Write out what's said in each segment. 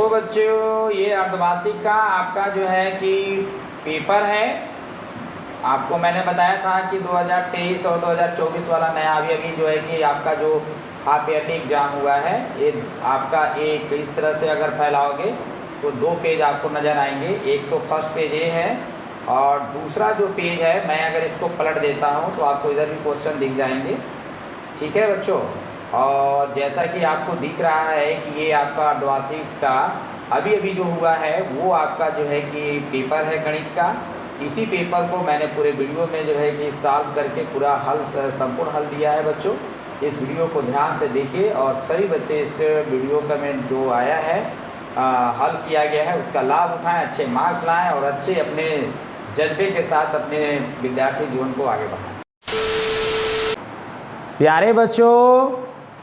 बच्चों, ये अर्धवार्षिक का आपका जो है कि पेपर है। आपको मैंने बताया था कि 2023 और 2024 वाला नया अभी जो है कि आपका जो हाफ ईयरली एग्ज़ाम हुआ है, ये आपका एक इस तरह से अगर फैलाओगे तो 2 पेज आपको नज़र आएंगे। एक तो फर्स्ट पेज ये है और दूसरा जो पेज है, मैं अगर इसको पलट देता हूँ तो आपको इधर भी क्वेश्चन दिख जाएंगे। ठीक है बच्चों, और जैसा कि आपको दिख रहा है कि ये आपका अर्धवार्षिक का अभी जो हुआ है वो आपका जो है कि पेपर है गणित का। इसी पेपर को मैंने पूरे वीडियो में जो है कि सॉल्व करके पूरा हल संपूर्ण हल दिया है बच्चों। इस वीडियो को ध्यान से देखिए और सभी बच्चे इस वीडियो का में जो आया है हल किया गया है उसका लाभ उठाएं, अच्छे मार्क्स लाएं और अच्छे अपने जज्बे के साथ अपने विद्यार्थी जीवन को आगे बढ़ाएं। प्यारे बच्चों,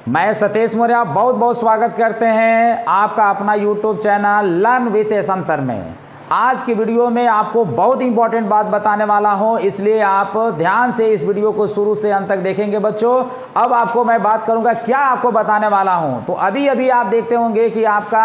मैं सतीश मौर्य बहुत बहुत स्वागत करते हैं आपका अपना YouTube channel learn with SM sir में। आज की वीडियो में आपको बहुत इंपॉर्टेंट बात बताने वाला हूं, इसलिए आप ध्यान से इस वीडियो को शुरू से अंत तक देखेंगे बच्चों। अब आपको मैं बात करूंगा क्या आपको बताने वाला हूं। तो अभी आप देखते होंगे कि आपका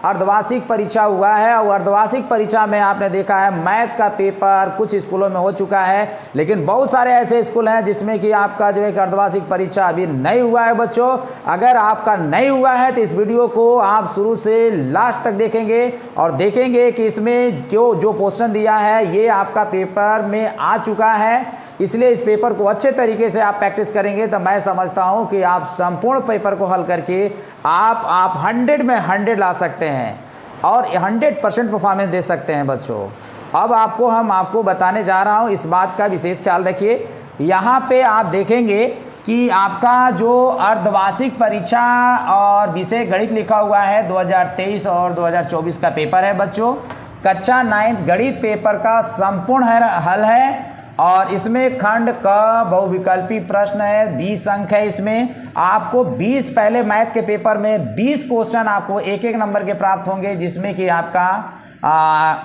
अर्धवार्षिक परीक्षा हुआ है और अर्धवार्षिक परीक्षा में आपने देखा है मैथ का पेपर कुछ स्कूलों में हो चुका है, लेकिन बहुत सारे ऐसे स्कूल हैं जिसमें कि आपका जो है अर्धवार्षिक परीक्षा अभी नहीं हुआ है बच्चों। अगर आपका नहीं हुआ है तो इस वीडियो को आप शुरू से लास्ट तक देखेंगे और देखेंगे कि इसमें क्यों जो क्वेश्चन दिया है ये आपका पेपर में आ चुका है। इसलिए इस पेपर को अच्छे तरीके से आप प्रैक्टिस करेंगे तो मैं समझता हूं कि आप संपूर्ण पेपर को हल करके आप 100 में 100 ला सकते हैं और 100% परफॉर्मेंस दे सकते हैं बच्चों। अब आपको बताने जा रहा हूं, इस बात का विशेष ख्याल रखिए। यहाँ पे आप देखेंगे कि आपका जो अर्धवार्षिक परीक्षा और विषय गणित लिखा हुआ है 2023 और 2024 का पेपर है बच्चों। कक्षा 9 गणित पेपर का संपूर्ण हल है और इसमें खंड का बहुविकल्पी प्रश्न है, 20 अंक है। इसमें आपको 20 पहले मैथ के पेपर में 20 क्वेश्चन आपको एक नंबर के प्राप्त होंगे, जिसमें कि आपका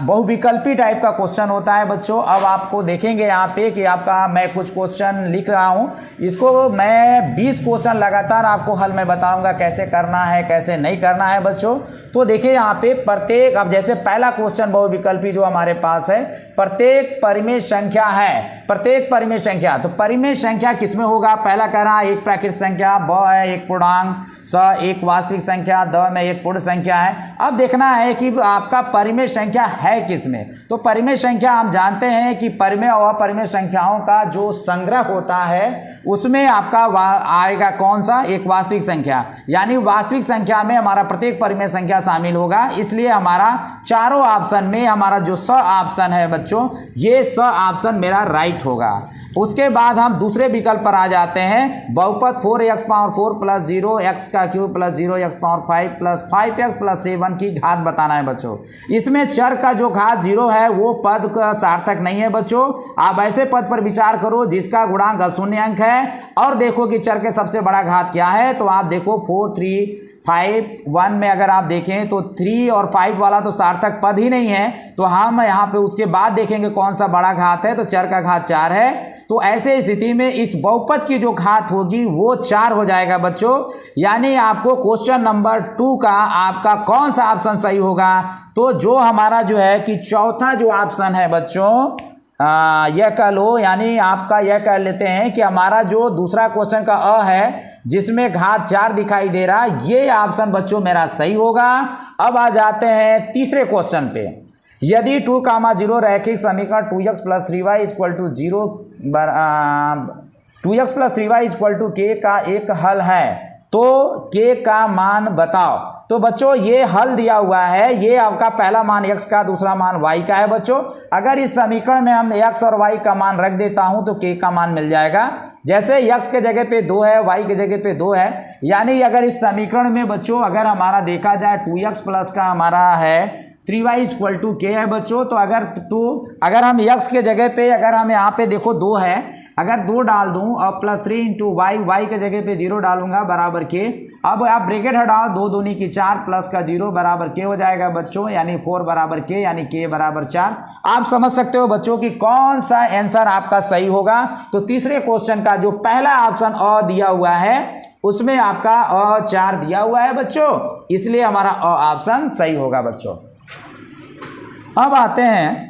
बहुविकल्पी टाइप का क्वेश्चन होता है बच्चों। अब आपको देखेंगे यहाँ पे कि आपका मैं कुछ क्वेश्चन लिख रहा हूँ, इसको मैं 20 क्वेश्चन लगातार आपको हल में बताऊंगा कैसे करना है कैसे नहीं करना है बच्चों। तो देखिए यहाँ पे प्रत्येक, अब जैसे पहला क्वेश्चन बहुविकल्पी जो हमारे पास है, प्रत्येक परिमेय संख्या है, प्रत्येक परिमेय संख्या। तो परिमेय संख्या किसमें होगा? पहला कह रहा है एक प्राकृत संख्या, ब है एक पूर्णांक, स एक वास्तविक संख्या, द में एक पूर्ण संख्या है। अब देखना है कि आपका परिमेय संख्या है किसमें। तो परिमेय संख्या हम जानते हैं कि परिमेय और अपरिमेय संख्याओं का जो संग्रह होता है उसमें आपका आएगा कौन सा? एक वास्तविक संख्या। यानी वास्तविक संख्या में हमारा प्रत्येक परिमेय संख्या शामिल होगा। इसलिए हमारा चारों ऑप्शन में हमारा जो स ऑप्शन है बच्चों, ये स ऑप्शन मेरा राइट होगा। उसके बाद हम दूसरे विकल्प पर आ जाते हैं। बहुपद 4x पावर 4 प्लस 0x का cube plus 0x power 5 plus 5x plus 7 की घात बताना है बच्चों। इसमें चर का जो घात 0 है वो पद का सार्थक नहीं है बच्चों। आप ऐसे पद पर विचार करो जिसका गुणांक शून्य अंक है और देखो कि चर के सबसे बड़ा घात क्या है। तो आप देखो 4 3 5 1 में अगर आप देखें तो 3 और 5 वाला तो सार्थक पद ही नहीं है। तो हम यहाँ पे उसके बाद देखेंगे कौन सा बड़ा घात है, तो चर का घात 4 है। तो ऐसे स्थिति में इस बहुपद की जो घात होगी वो 4 हो जाएगा बच्चों। यानी आपको क्वेश्चन नंबर 2 का आपका कौन सा ऑप्शन सही होगा? तो जो हमारा जो है कि चौथा जो ऑप्शन है बच्चों, यह कह लो, यानी आपका यह कह लेते हैं कि हमारा जो दूसरा क्वेश्चन का अ है जिसमें घात 4 दिखाई दे रहा है, ये ऑप्शन बच्चों मेरा सही होगा। अब आ जाते हैं तीसरे क्वेश्चन पे। यदि 2,0 रैखिक समीकरण 2x plus 3y equal to 0 2x plus 3y equal to k का एक हल है तो k का मान बताओ। तो बच्चों ये हल दिया हुआ है, ये आपका पहला मान x का, दूसरा मान y का है बच्चों। अगर इस समीकरण में हम x और y का मान रख देता हूं तो k का मान मिल जाएगा। जैसे x के जगह पे 2 है, y के जगह पे 2 है, यानी अगर इस समीकरण में बच्चों अगर हमारा देखा जाए 2x प्लस का हमारा है 3y इक्वल टू k है बच्चों। तो अगर हम x के जगह पे, अगर हम यहाँ पे देखो 2 है, अगर 2 डाल दूं और प्लस 3 इंटू वाई के जगह पे 0 डालूंगा बराबर के। अब आप ब्रैकेट हटाओ, 2 दूनी की 4 प्लस का 0 बराबर के हो जाएगा बच्चों, यानी 4 बराबर के, यानी के बराबर 4। आप समझ सकते हो बच्चों कि कौन सा आंसर आपका सही होगा। तो तीसरे क्वेश्चन का जो पहला ऑप्शन अ दिया हुआ है उसमें आपका 4 दिया हुआ है बच्चों, इसलिए हमारा ऑप्शन सही होगा बच्चों। अब आते हैं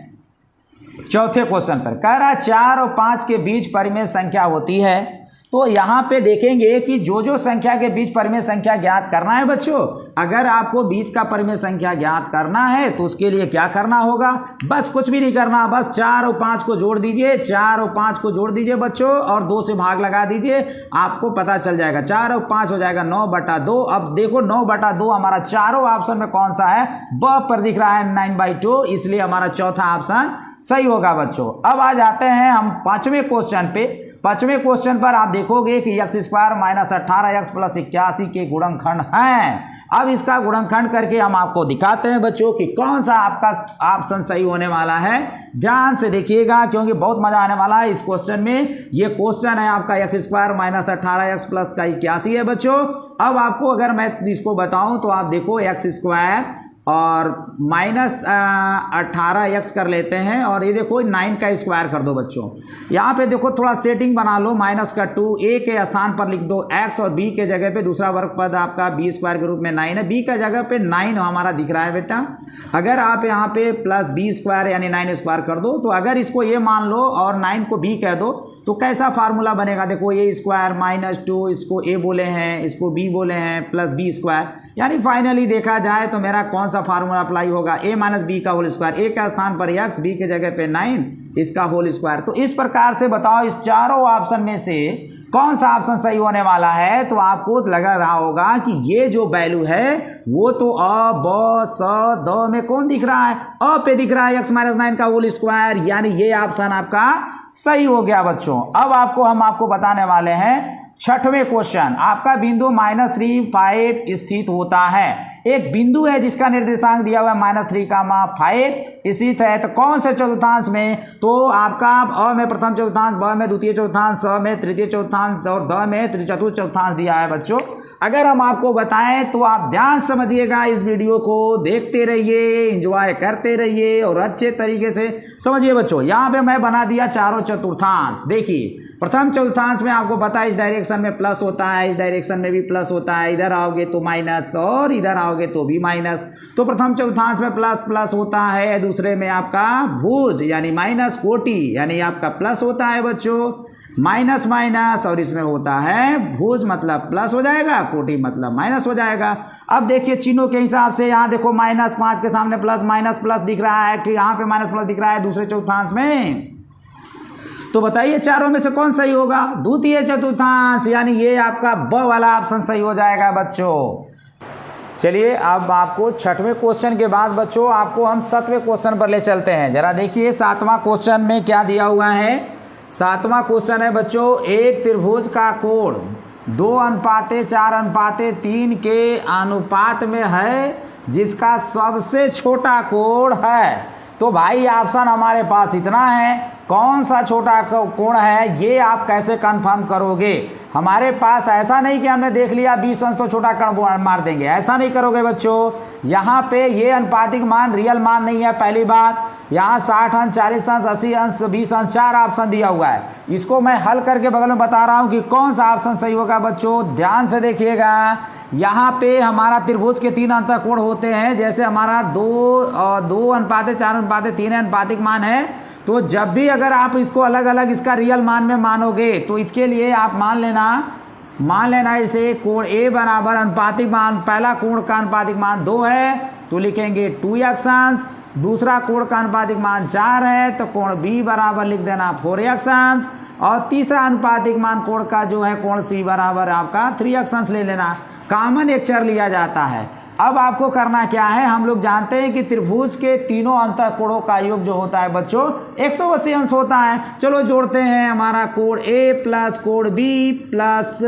चौथे क्वेश्चन पर। कह रहा 4 और 5 के बीच परिमेय संख्या होती है। तो यहाँ पे देखेंगे कि जो संख्या के बीच परिमेय संख्या ज्ञात करना है बच्चों, अगर आपको बीच का परिमेय संख्या ज्ञात करना है तो उसके लिए क्या करना होगा, बस कुछ भी नहीं करना, बस 4 और 5 को जोड़ दीजिए, 4 और 5 को जोड़ दीजिए बच्चों और 2 से भाग लगा दीजिए, आपको पता चल जाएगा। 4 और 5 हो जाएगा 9/2। अब देखो 9/2 हमारा चारों ऑप्शन में कौन सा है, ब पर दिख रहा है 9/2, इसलिए हमारा चौथा ऑप्शन सही होगा बच्चों। अब आ जाते हैं हम पांचवें क्वेश्चन पे। पांचवें क्वेश्चन पर आप देखोगे कि x² - 18x + 81 के गुणनखंड हैं। अब इसका गुणनखंड करके हम आपको दिखाते हैं बच्चों कि कौन सा आपका ऑप्शन सही होने वाला है। ध्यान से देखिएगा क्योंकि बहुत मजा आने वाला है इस क्वेश्चन में। ये क्वेश्चन है आपका x² - 18x + 81 है बच्चों। अब आपको अगर मैं इसको बताऊं तो आप देखो x² और -18x कर लेते हैं और ये देखो 9 का स्क्वायर कर दो बच्चों। यहाँ पे देखो थोड़ा सेटिंग बना लो, -2 a के स्थान पर लिख दो x और b के जगह पे दूसरा वर्ग पद आपका b² के रूप में 9 है, b का जगह पे 9 हमारा दिख रहा है बेटा। अगर आप यहाँ पे +b² यानी 9² कर दो, तो अगर इसको ये मान लो और 9 को b कह दो तो कैसा फार्मूला बनेगा, देखो a² -2, इसको a बोले हैं, इसको b बोले हैं, +b², यानी फाइनली देखा जाए तो मेरा कौन सा फार्मूला अप्लाई होगा, a - b का होल स्क्वायर, a का स्थान पर x, b के जगह पे 9, इसका होल स्क्वायर। तो इस प्रकार से बताओ इस चारों ऑप्शन में से कौन सा ऑप्शन सही होने वाला है। तो आपको लगा रहा होगा कि ये जो वैल्यू है वो तो अ ब स द में कौन दिख रहा है, अ पे दिख रहा है x - 9 का होल स्क्वायर, यानी ये ऑप्शन आपका सही हो गया बच्चों। अब हम आपको बताने वाले हैं छठवें क्वेश्चन। आपका बिंदु -3, 5 स्थित होता है। एक बिंदु है जिसका निर्देशांक दिया हुआ है -3, 5 स्थित है। तो कौन से चतुर्थांश में, तो आपका अ में प्रथम चतुर्थांश, ब में द्वितीय चतुर्थांश, स में तृतीय चतुर्थांश और द में चतुर्थ चतुर्थांश दिया है बच्चों। अगर हम आपको बताएं तो आप ध्यान समझिएगा, इस वीडियो को देखते रहिए, एंजॉय करते रहिए और अच्छे तरीके से समझिए बच्चों। यहाँ पे मैं बना दिया चारों चतुर्थांश। देखिए प्रथम चतुर्थांश में आपको पता है इस डायरेक्शन में प्लस होता है, इस डायरेक्शन में भी प्लस होता है, इधर आओगे तो माइनस और इधर आओगे तो भी माइनस। तो प्रथम चतुर्थांश में प्लस प्लस होता है, दूसरे में आपका भुज यानी माइनस, कोटि यानी आपका प्लस होता है बच्चों, माइनस माइनस, और इसमें होता है भुज मतलब प्लस हो जाएगा, कोटि मतलब माइनस हो जाएगा। अब देखिए चिन्हों के हिसाब से यहाँ देखो -5 के सामने प्लस, माइनस प्लस दिख रहा है कि यहाँ पे माइनस प्लस दिख रहा है दूसरे चतुर्थांश में। तो बताइए चारों में से कौन सही होगा, द्वितीय चतुर्थांश, यानी ये आपका ब वाला ऑप्शन सही हो जाएगा बच्चों। चलिए अब आपको छठवें क्वेश्चन के बाद बच्चों आपको हम 7वें क्वेश्चन पर ले चलते हैं। जरा देखिए 7वां क्वेश्चन में क्या दिया हुआ है। 7वां क्वेश्चन है बच्चों, एक त्रिभुज का कोण 2:4:3 के अनुपात में है जिसका सबसे छोटा कोण है। तो भाई ऑप्शन हमारे पास इतना है, कौन सा छोटा कोण है ये आप कैसे कंफर्म करोगे। हमारे पास ऐसा नहीं कि हमने देख लिया 20 अंश तो छोटा कोण मार देंगे, ऐसा नहीं करोगे बच्चों। यहाँ पे ये अनुपातिक मान रियल मान नहीं है, पहली बात। यहाँ 60 अंश, 40 अंश, 80 अंश, 20 अंश, 4 ऑप्शन दिया हुआ है। इसको मैं हल करके बगल में बता रहा हूँ कि कौन सा ऑप्शन सही होगा बच्चों। ध्यान से देखिएगा, यहाँ पे हमारा त्रिभुज के 3 अंतःकोण होते हैं। जैसे हमारा 2:4:3 अनुपातिक मान है, तो जब भी अगर आप इसको अलग अलग इसका रियल मान में मानोगे तो इसके लिए आप मान लेना इसे कोण A बराबर अनुपातिक मान, पहला कोण का अनुपातिक मान 2 है तो लिखेंगे 2x अंश, दूसरा कोण का अनुपातिक मान 4 है तो कोण B बराबर लिख देना 4x अंश, और तीसरा अनुपातिक मान कोण का जो है कोण C बराबर आपका 3x अंश ले लेना। कॉमन एक चर लिया जाता है। अब आपको करना क्या है, हम लोग जानते हैं कि त्रिभुज के तीनों अंतःकोणों का योग जो होता है बच्चों 180 अंश होता है। चलो जोड़ते हैं, हमारा कोण A प्लस कोण B प्लस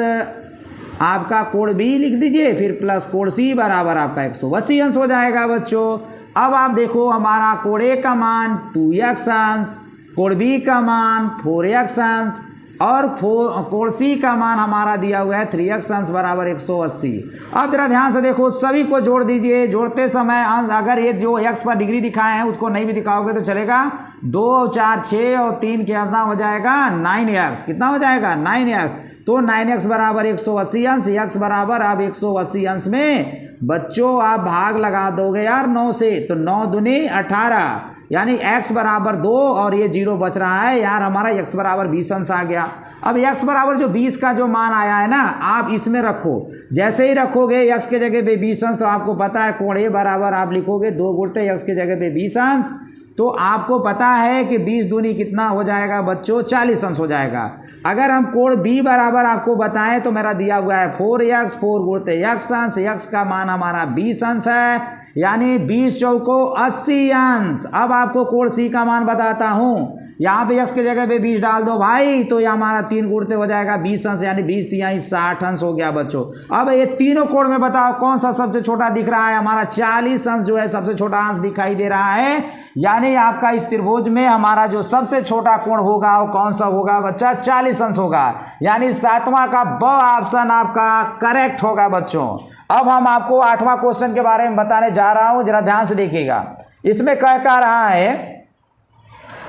आपका कोण B लिख दीजिए, फिर प्लस कोण C बराबर आपका 180 अंश हो जाएगा बच्चों। अब आप देखो हमारा कोण A का मान 2x अंश, कोण B का मान 4x अंश और कोण C का मान हमारा दिया हुआ है 3x अंश बराबर 180। अब जरा ध्यान से देखो, सभी को जोड़ दीजिए। जोड़ते समय अंश अगर ये जो x पर डिग्री दिखाए हैं उसको नहीं भी दिखाओगे तो चलेगा। 2 और 4 6 और 3 के अंदर हो जाएगा 9x, कितना हो जाएगा 9x। तो 9x बराबर 180 अंश, x बराबर अब 180 अंश में बच्चों आप भाग लगा दोगे यार 9 से, तो 9 दूनी 18, यानी x बराबर 2 और ये 0 बच रहा है यार, हमारा x बराबर 20 अंश आ गया। अब x बराबर जो 20 का जो मान आया है ना, आप इसमें रखो, जैसे ही रखोगे x के जगह पे 20 अंश, तो आपको पता है कोण a बराबर आप लिखोगे 2 गुणते x के जगह पे 20 अंश, तो आपको पता है कि 20 दूनी कितना हो जाएगा बच्चों, 40 अंश हो जाएगा। अगर हम कोण b बराबर आपको बताएं तो मेरा दिया हुआ है 4x, 4 गुणते x अंश, x का मान हमारा 20 अंश है, यानी 20 चौको 80 अंश। अब आपको कोण c का मान बताता हूँ, यहाँ पे x के जगह पे 20 डाल दो भाई, तो ये हमारा 3 गुणते हो जाएगा 20 अंश, यानी 20 तिहाई 60 अंश हो गया बच्चों। अब ये तीनों कोण में बताओ कौन सा सबसे छोटा दिख रहा है, हमारा 40 अंश जो है सबसे छोटा अंश दिखाई दे रहा है, यानी आपका इस त्रिभुज में हमारा जो सबसे छोटा कोण होगा वो कौन सा होगा बच्चा, 40 अंश होगा, यानी 7वां का ब ऑप्शन आपका करेक्ट होगा बच्चों। अब हम आपको 8वां क्वेश्चन के बारे में बताने जा रहा हूं, जरा ध्यान से देखिएगा। इसमें कह क्या रहा है,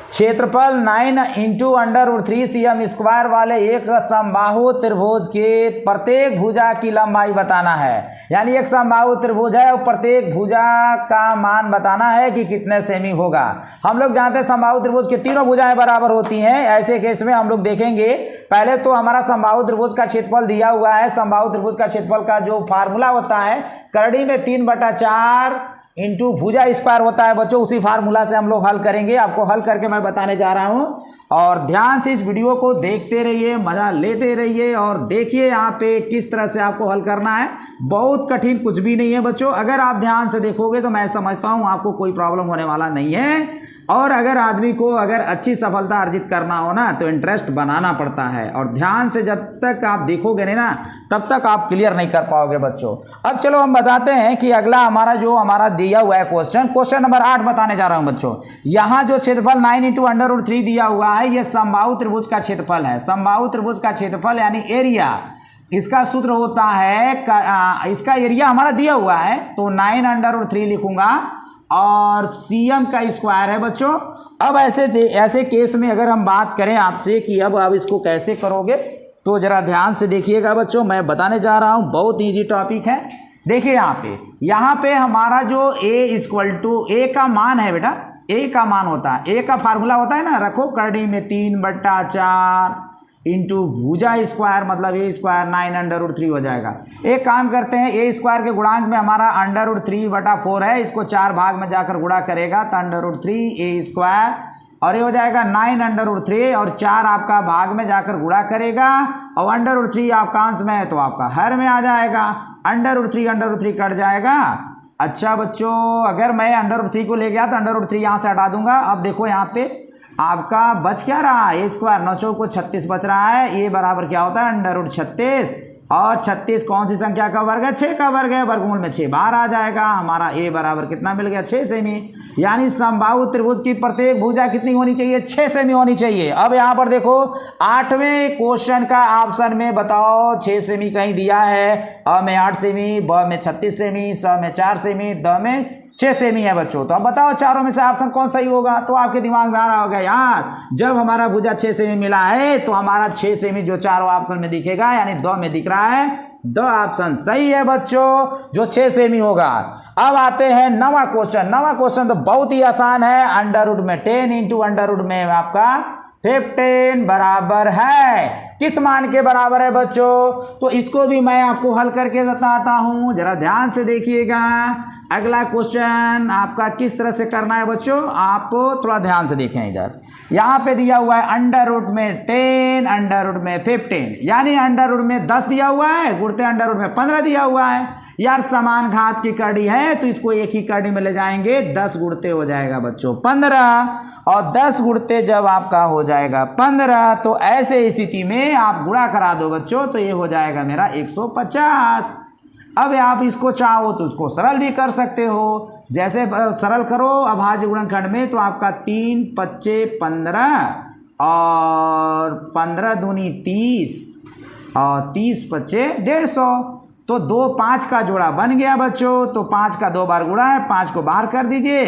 क्षेत्रफल 9 इंटू √3 cm स्क्वायर वाले एक समबाहु त्रिभुज के प्रत्येक भुजा की लंबाई बताना है। यानी एक समबाहु त्रिभुज है और प्रत्येक भुजा का मान बताना है कि कितने सेमी होगा। हम लोग जानते हैं समबाहु त्रिभुज की तीनों भुजाएं बराबर होती हैं। ऐसे केस में हम लोग देखेंगे, पहले तो हमारा समबाहु त्रिभुज का क्षेत्रफल दिया हुआ है। समबाहु त्रिभुज का क्षेत्रफल का जो फार्मूला होता है, करड़ी में 3/4 इंटू भुजा स्क्वायर होता है बच्चों, उसी फार्मूला से हम लोग हल करेंगे। आपको हल करके मैं बताने जा रहा हूं, और ध्यान से इस वीडियो को देखते रहिए, मजा लेते रहिए और देखिए यहाँ पे किस तरह से आपको हल करना है। बहुत कठिन कुछ भी नहीं है बच्चों, अगर आप ध्यान से देखोगे तो मैं समझता हूँ आपको कोई प्रॉब्लम होने वाला नहीं है। और अगर आदमी को अगर अच्छी सफलता अर्जित करना हो ना, तो इंटरेस्ट बनाना पड़ता है, और ध्यान से जब तक आप देखोगे नहीं ना, तब तक आप क्लियर नहीं कर पाओगे बच्चों। अब चलो हम बताते हैं कि अगला हमारा दिया हुआ है क्वेश्चन नंबर 8 बताने जा रहा हूं बच्चों। यहाँ जो क्षेत्रफल 9 इंटू √3 दिया हुआ है, ये समबाहु त्रिभुज का क्षेत्रफल है। समबाहु त्रिभुज का क्षेत्रफल यानी एरिया, इसका सूत्र होता है इसका एरिया हमारा दिया हुआ है, तो 9 √3 लिखूंगा और cm का स्क्वायर है बच्चों। अब ऐसे केस में अगर हम बात करें आपसे कि अब आप इसको कैसे करोगे, तो जरा ध्यान से देखिएगा बच्चों, मैं बताने जा रहा हूं, बहुत इजी टॉपिक है। देखिए यहाँ पे हमारा जो a का मान है बेटा, a का मान होता है, a का फार्मूला होता है ना, रखो करड़ी में 3/4 इंटू भुजा स्क्वायर, मतलब a स्क्वायर 9 √3 हो जाएगा। एक काम करते हैं, a स्क्वायर के गुणांक में हमारा √3/4 है, इसको 4 भाग में जाकर गुणा करेगा तो √3 a स्क्वायर, और ये हो जाएगा 9 √3, और 4 आपका भाग में जाकर गुणा करेगा, और √3 आपका अंश में है तो आपका हर में आ जाएगा, √3 कट जाएगा। अच्छा बच्चों, अगर मैं √3 को ले गया तो √3 यहाँ से हटा दूंगा। अब देखो यहाँ पे आपका बच क्या रहा है, a स्क्वायर 9 चौको 36 बच रहा है। ये बराबर क्या होता है, √36, और 36 कौन सी संख्या का वर्ग है, 6 का वर्ग है, वर्गमूल में 6 बाहर आ जाएगा। हमारा a बराबर कितना मिल गया, 6 सेमी। यानी समबाहु त्रिभुज की प्रत्येक भुजा कितनी होनी चाहिए, 6 सेमी होनी चाहिए। अब यहाँ पर देखो 8वें क्वेश्चन का ऑप्शन में बताओ 6 सेमी कहीं दिया है, अ में 8 सेमी, ब में 36 सेमी, स में 4 सेमी, द में 6 सेमी है बच्चों। तो अब बताओ चारों में से ऑप्शन कौन सही होगा। तो आपके दिमाग में आ रहा होगा यार, जब हमारा भुजा 6 सेमी मिला है तो हमारा 6 सेमी जो चारों ऑप्शन में दिखेगा, यानी द में दिख रहा है, द ऑप्शन सही है बच्चों, जो 6 सेमी होगा। अब आते हैं 9वां क्वेश्चन। 9वां क्वेश्चन तो बहुत ही आसान है, √10 इंटू √ में आपका 15 बराबर है, किस मान के बराबर है बच्चों, तो इसको भी मैं आपको हल करके बताता हूं, जरा ध्यान से देखिएगा। अगला क्वेश्चन आपका किस तरह से करना है बच्चों, आप थोड़ा ध्यान से देखें। इधर यहाँ पे दिया हुआ है √10 √15, यानी √10 में 10 दिया हुआ है, गुणते √में 15 दिया हुआ है। यार समान घात की कड़ी है तो इसको एक ही कड़ी में ले जाएंगे, 10 गुणते हो जाएगा बच्चों 15, और 10 गुणते जब आपका हो जाएगा 15, तो ऐसे स्थिति में आप गुणा करा दो बच्चों, तो ये हो जाएगा मेरा 150। अब आप इसको चाहो तो उसको सरल भी कर सकते हो, जैसे सरल करो अभाज्य गुणनखंड में, तो आपका 3 × 5 = 15, और 15 दूनी 30, और 30 × 5 = 150, तो 2 5 का जोड़ा बन गया बच्चों। तो 5 का 2 बार गुणा है, 5 को बाहर कर दीजिए,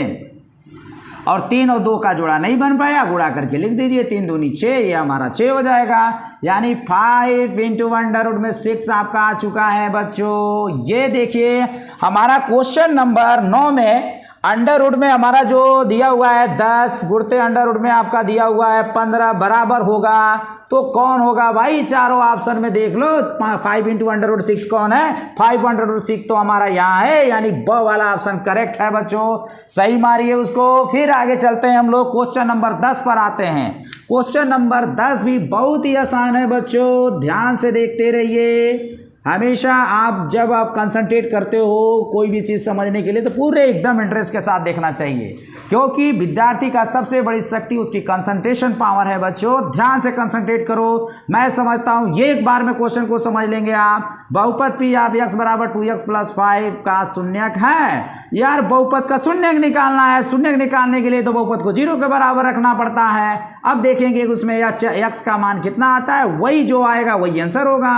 और 3 और 2 का जोड़ा नहीं बन पाया, गुणा करके लिख दीजिए, 3 दूनी 6, ये हमारा 6 हो जाएगा। यानी 5 इंटू अंडर रूट में 6 आपका आ चुका है बच्चों। ये देखिए हमारा क्वेश्चन नंबर 9 में अंडर रूट में हमारा जो दिया हुआ है 10 गुणते अंडर रूट में आपका दिया हुआ है 15 बराबर होगा तो कौन होगा भाई? चारों ऑप्शन में देख लो। 5 इंटू अंडर रूट 6 कौन है? 5 अंडर रूट 6 तो हमारा यहाँ है, यानी ब वाला ऑप्शन करेक्ट है बच्चों, सही मारिए उसको। फिर आगे चलते हैं हम लोग, क्वेश्चन नंबर 10 पर आते हैं। क्वेश्चन नंबर 10 भी बहुत ही आसान है बच्चों, ध्यान से देखते रहिए। हमेशा आप जब आप कंसंट्रेट करते हो कोई भी चीज़ समझने के लिए तो पूरे एकदम इंटरेस्ट के साथ देखना चाहिए, क्योंकि विद्यार्थी का सबसे बड़ी शक्ति उसकी कंसंट्रेशन पावर है बच्चों। ध्यान से कंसंट्रेट करो, मैं समझता हूं ये एक बार में क्वेश्चन को समझ लेंगे आप। बहुपद पी ऑफ x बराबर 2x प्लस 5 का शून्यक है। यार बहुपद का शून्यक निकालना है, शून्यक निकालने के लिए तो बहुपद को 0 के बराबर रखना पड़ता है। अब देखेंगे उसमें x का मान कितना आता है, वही जो आएगा वही आंसर होगा।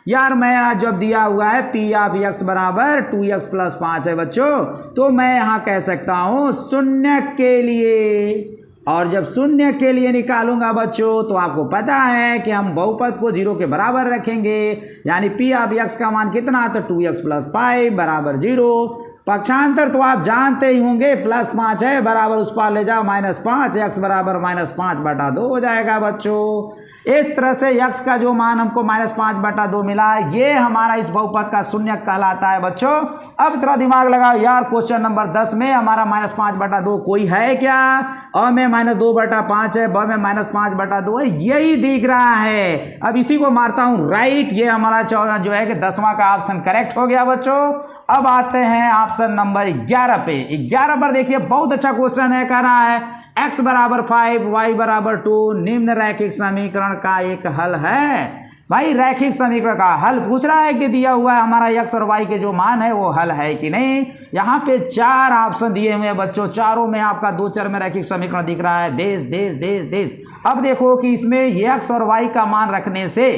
यार मैं आज जब दिया हुआ है पी ऑफ x बराबर 2x प्लस 5 है बच्चों, तो मैं यहाँ कह सकता हूँ शून्य के लिए, और जब शून्य के लिए निकालूंगा बच्चों तो आपको पता है कि हम बहुपद को 0 के बराबर रखेंगे, यानी पी ऑफ x का मान कितना आता है 2x प्लस 5 बराबर 0। पक्षांतर तो आप जानते ही होंगे, प्लस 5 है बराबर उस पार ले जाओ -5, x बराबर -5/2 हो जाएगा बच्चों। इस तरह से x का जो मान हमको -5/2 मिला, ये हमारा इस बहुपद का शून्यक कहलाता है बच्चों। अब थोड़ा दिमाग लगाओ यार, क्वेश्चन नंबर 10 में हमारा -5/2 कोई है क्या? अ में -2/5 है, ब में -5/2 है, यही दिख रहा है। अब इसी को मारता हूं राइट, ये हमारा 14 जो है कि 10वां का ऑप्शन करेक्ट हो गया बच्चों। अब आते हैं ऑप्शन नंबर 11 पे। 11 पर देखिए बहुत अच्छा क्वेश्चन है, कह रहा है x बराबर 5 y बराबर 2 निम्न रैखिक समीकरण का एक हल है। भाई रैखिक समीकरण का हल पूछ रहा है कि दिया हुआ है हमारा x और y के जो मान है वो हल है कि नहीं। यहाँ पे 4 ऑप्शन दिए हुए हैं बच्चों, चारों में आपका 2 चर में रैखिक समीकरण दिख रहा है, देश देश देश देश। अब देखो कि इसमें x और y का मान रखने से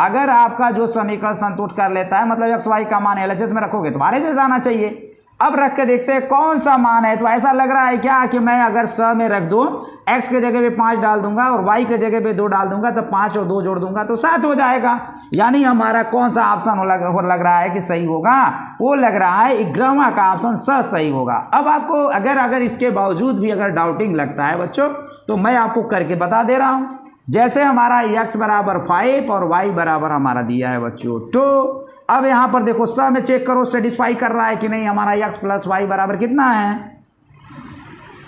अगर आपका जो समीकरण संतुष्ट कर लेता है, मतलब x y का मान LHS में रखोगे तो RHS आना चाहिए। अब रख के देखते हैं कौन सा मान है। तो ऐसा लग रहा है क्या कि मैं अगर स में रख दूं, x के जगह पे 5 डाल दूंगा और y के जगह पे 2 डाल दूंगा, तो 5 और 2 जोड़ दूंगा तो 7 हो जाएगा। यानी हमारा कौन सा ऑप्शन लग रहा है कि सही होगा? वो लग रहा है 11वां का ऑप्शन स सही होगा। अब आपको अगर इसके बावजूद भी अगर डाउटिंग लगता है बच्चों, तो मैं आपको करके बता दे रहा हूं। जैसे हमारा x बराबर 5 और y बराबर हमारा दिया है बच्चों 2। अब यहां पर देखो स में चेक करो सेटिस्फाई कर रहा है कि नहीं। हमारा x प्लस y बराबर कितना है?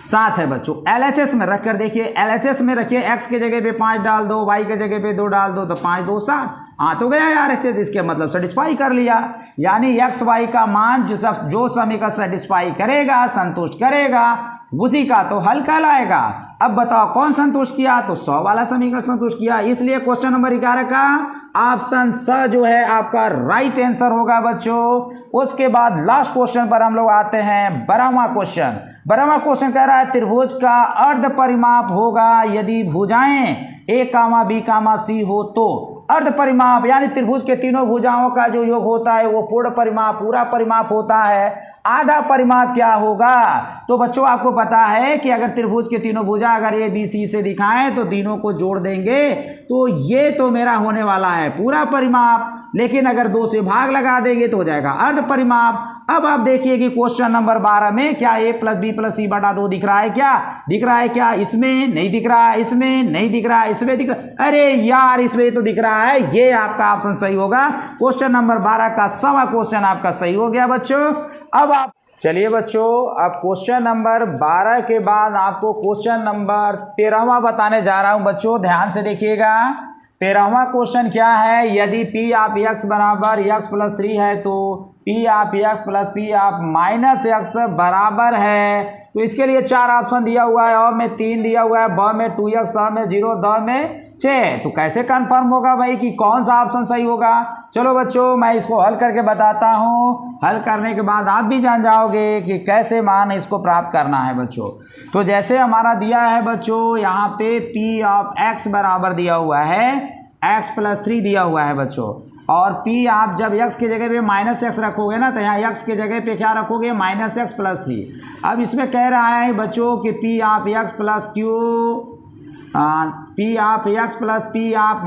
7 है बच्चों। LHS में रख कर देखिए, LHS में रखिए, x के जगह पे 5 डाल दो, y के जगह पे 2 डाल दो, तो 5 2 7 आ तो गया यार RHS, इसके मतलब सेटिस्फाई कर लिया। यानी x y का मान जो समीकरण सेटिस्फाई करेगा, संतुष्ट करेगा, उसी का तो हल कहलाएगा। अब बताओ कौन संतुष्ट किया? तो 100 वाला समीकरण संतुष्ट किया, इसलिए क्वेश्चन नंबर 11 का ऑप्शन स जो है आपका राइट आंसर होगा बच्चों। उसके बाद लास्ट क्वेश्चन पर हम लोग आते हैं, 12वां क्वेश्चन। 12वां क्वेश्चन कह रहा है त्रिभुज का अर्ध परिमाप होगा यदि भुजाएं A, B, C हो तो। अर्ध परिमाप यानी त्रिभुज के तीनों भुजाओं का जो योग होता है वो पूर्ण परिमाप, पूरा परिमाप होता है। आधा परिमाप क्या होगा? तो बच्चों आपको पता है कि अगर त्रिभुज के तीनों भुजा अगर A, B, C से दिखाएं तो तीनों को जोड़ देंगे तो ये तो मेरा होने वाला है पूरा परिमाप, लेकिन अगर 2 से भाग लगा देंगे तो हो जाएगा अर्ध परिमाप। अब आप देखिए कि क्वेश्चन नंबर 12 में क्या a प्लस बी प्लस सी बटा 2 दिख रहा है क्या? दिख रहा है क्या? इसमें नहीं दिख रहा है, इसमें नहीं दिख रहा है, इसमें दिख रहा है। अरे यार इसमें तो दिख रहा है, ये आपका ऑप्शन सही होगा। क्वेश्चन नंबर 12 का 7वां क्वेश्चन आपका सही हो गया बच्चों। अब आप चलिए बच्चों, अब क्वेश्चन नंबर 12 के बाद आपको क्वेश्चन नंबर 13वां बताने जा रहा हूं बच्चों, ध्यान से देखिएगा। 13वां क्वेश्चन क्या है? यदि p ऑफ x बराबर x प्लस 3 है तो p of x plus p of minus x बराबर है। तो इसके लिए 4 ऑप्शन दिया हुआ है, अ में 3 दिया हुआ है, ब में 2x, स में 0, द में 6। तो कैसे कंफर्म होगा भाई कि कौन सा ऑप्शन सही होगा? चलो बच्चों मैं इसको हल करके बताता हूँ, हल करने के बाद आप भी जान जाओगे कि कैसे मान इसको प्राप्त करना है बच्चों। तो जैसे हमारा दिया है बच्चों यहाँ पे p ऑफ x बराबर दिया हुआ है x प्लस 3 दिया हुआ है बच्चों। और p आप जब x की जगह पे -x रखोगे ना तो यहाँ x की जगह पे क्या रखोगे -x + 3। अब इसमें कह रहा है बच्चों कि p of x + q p of x + p of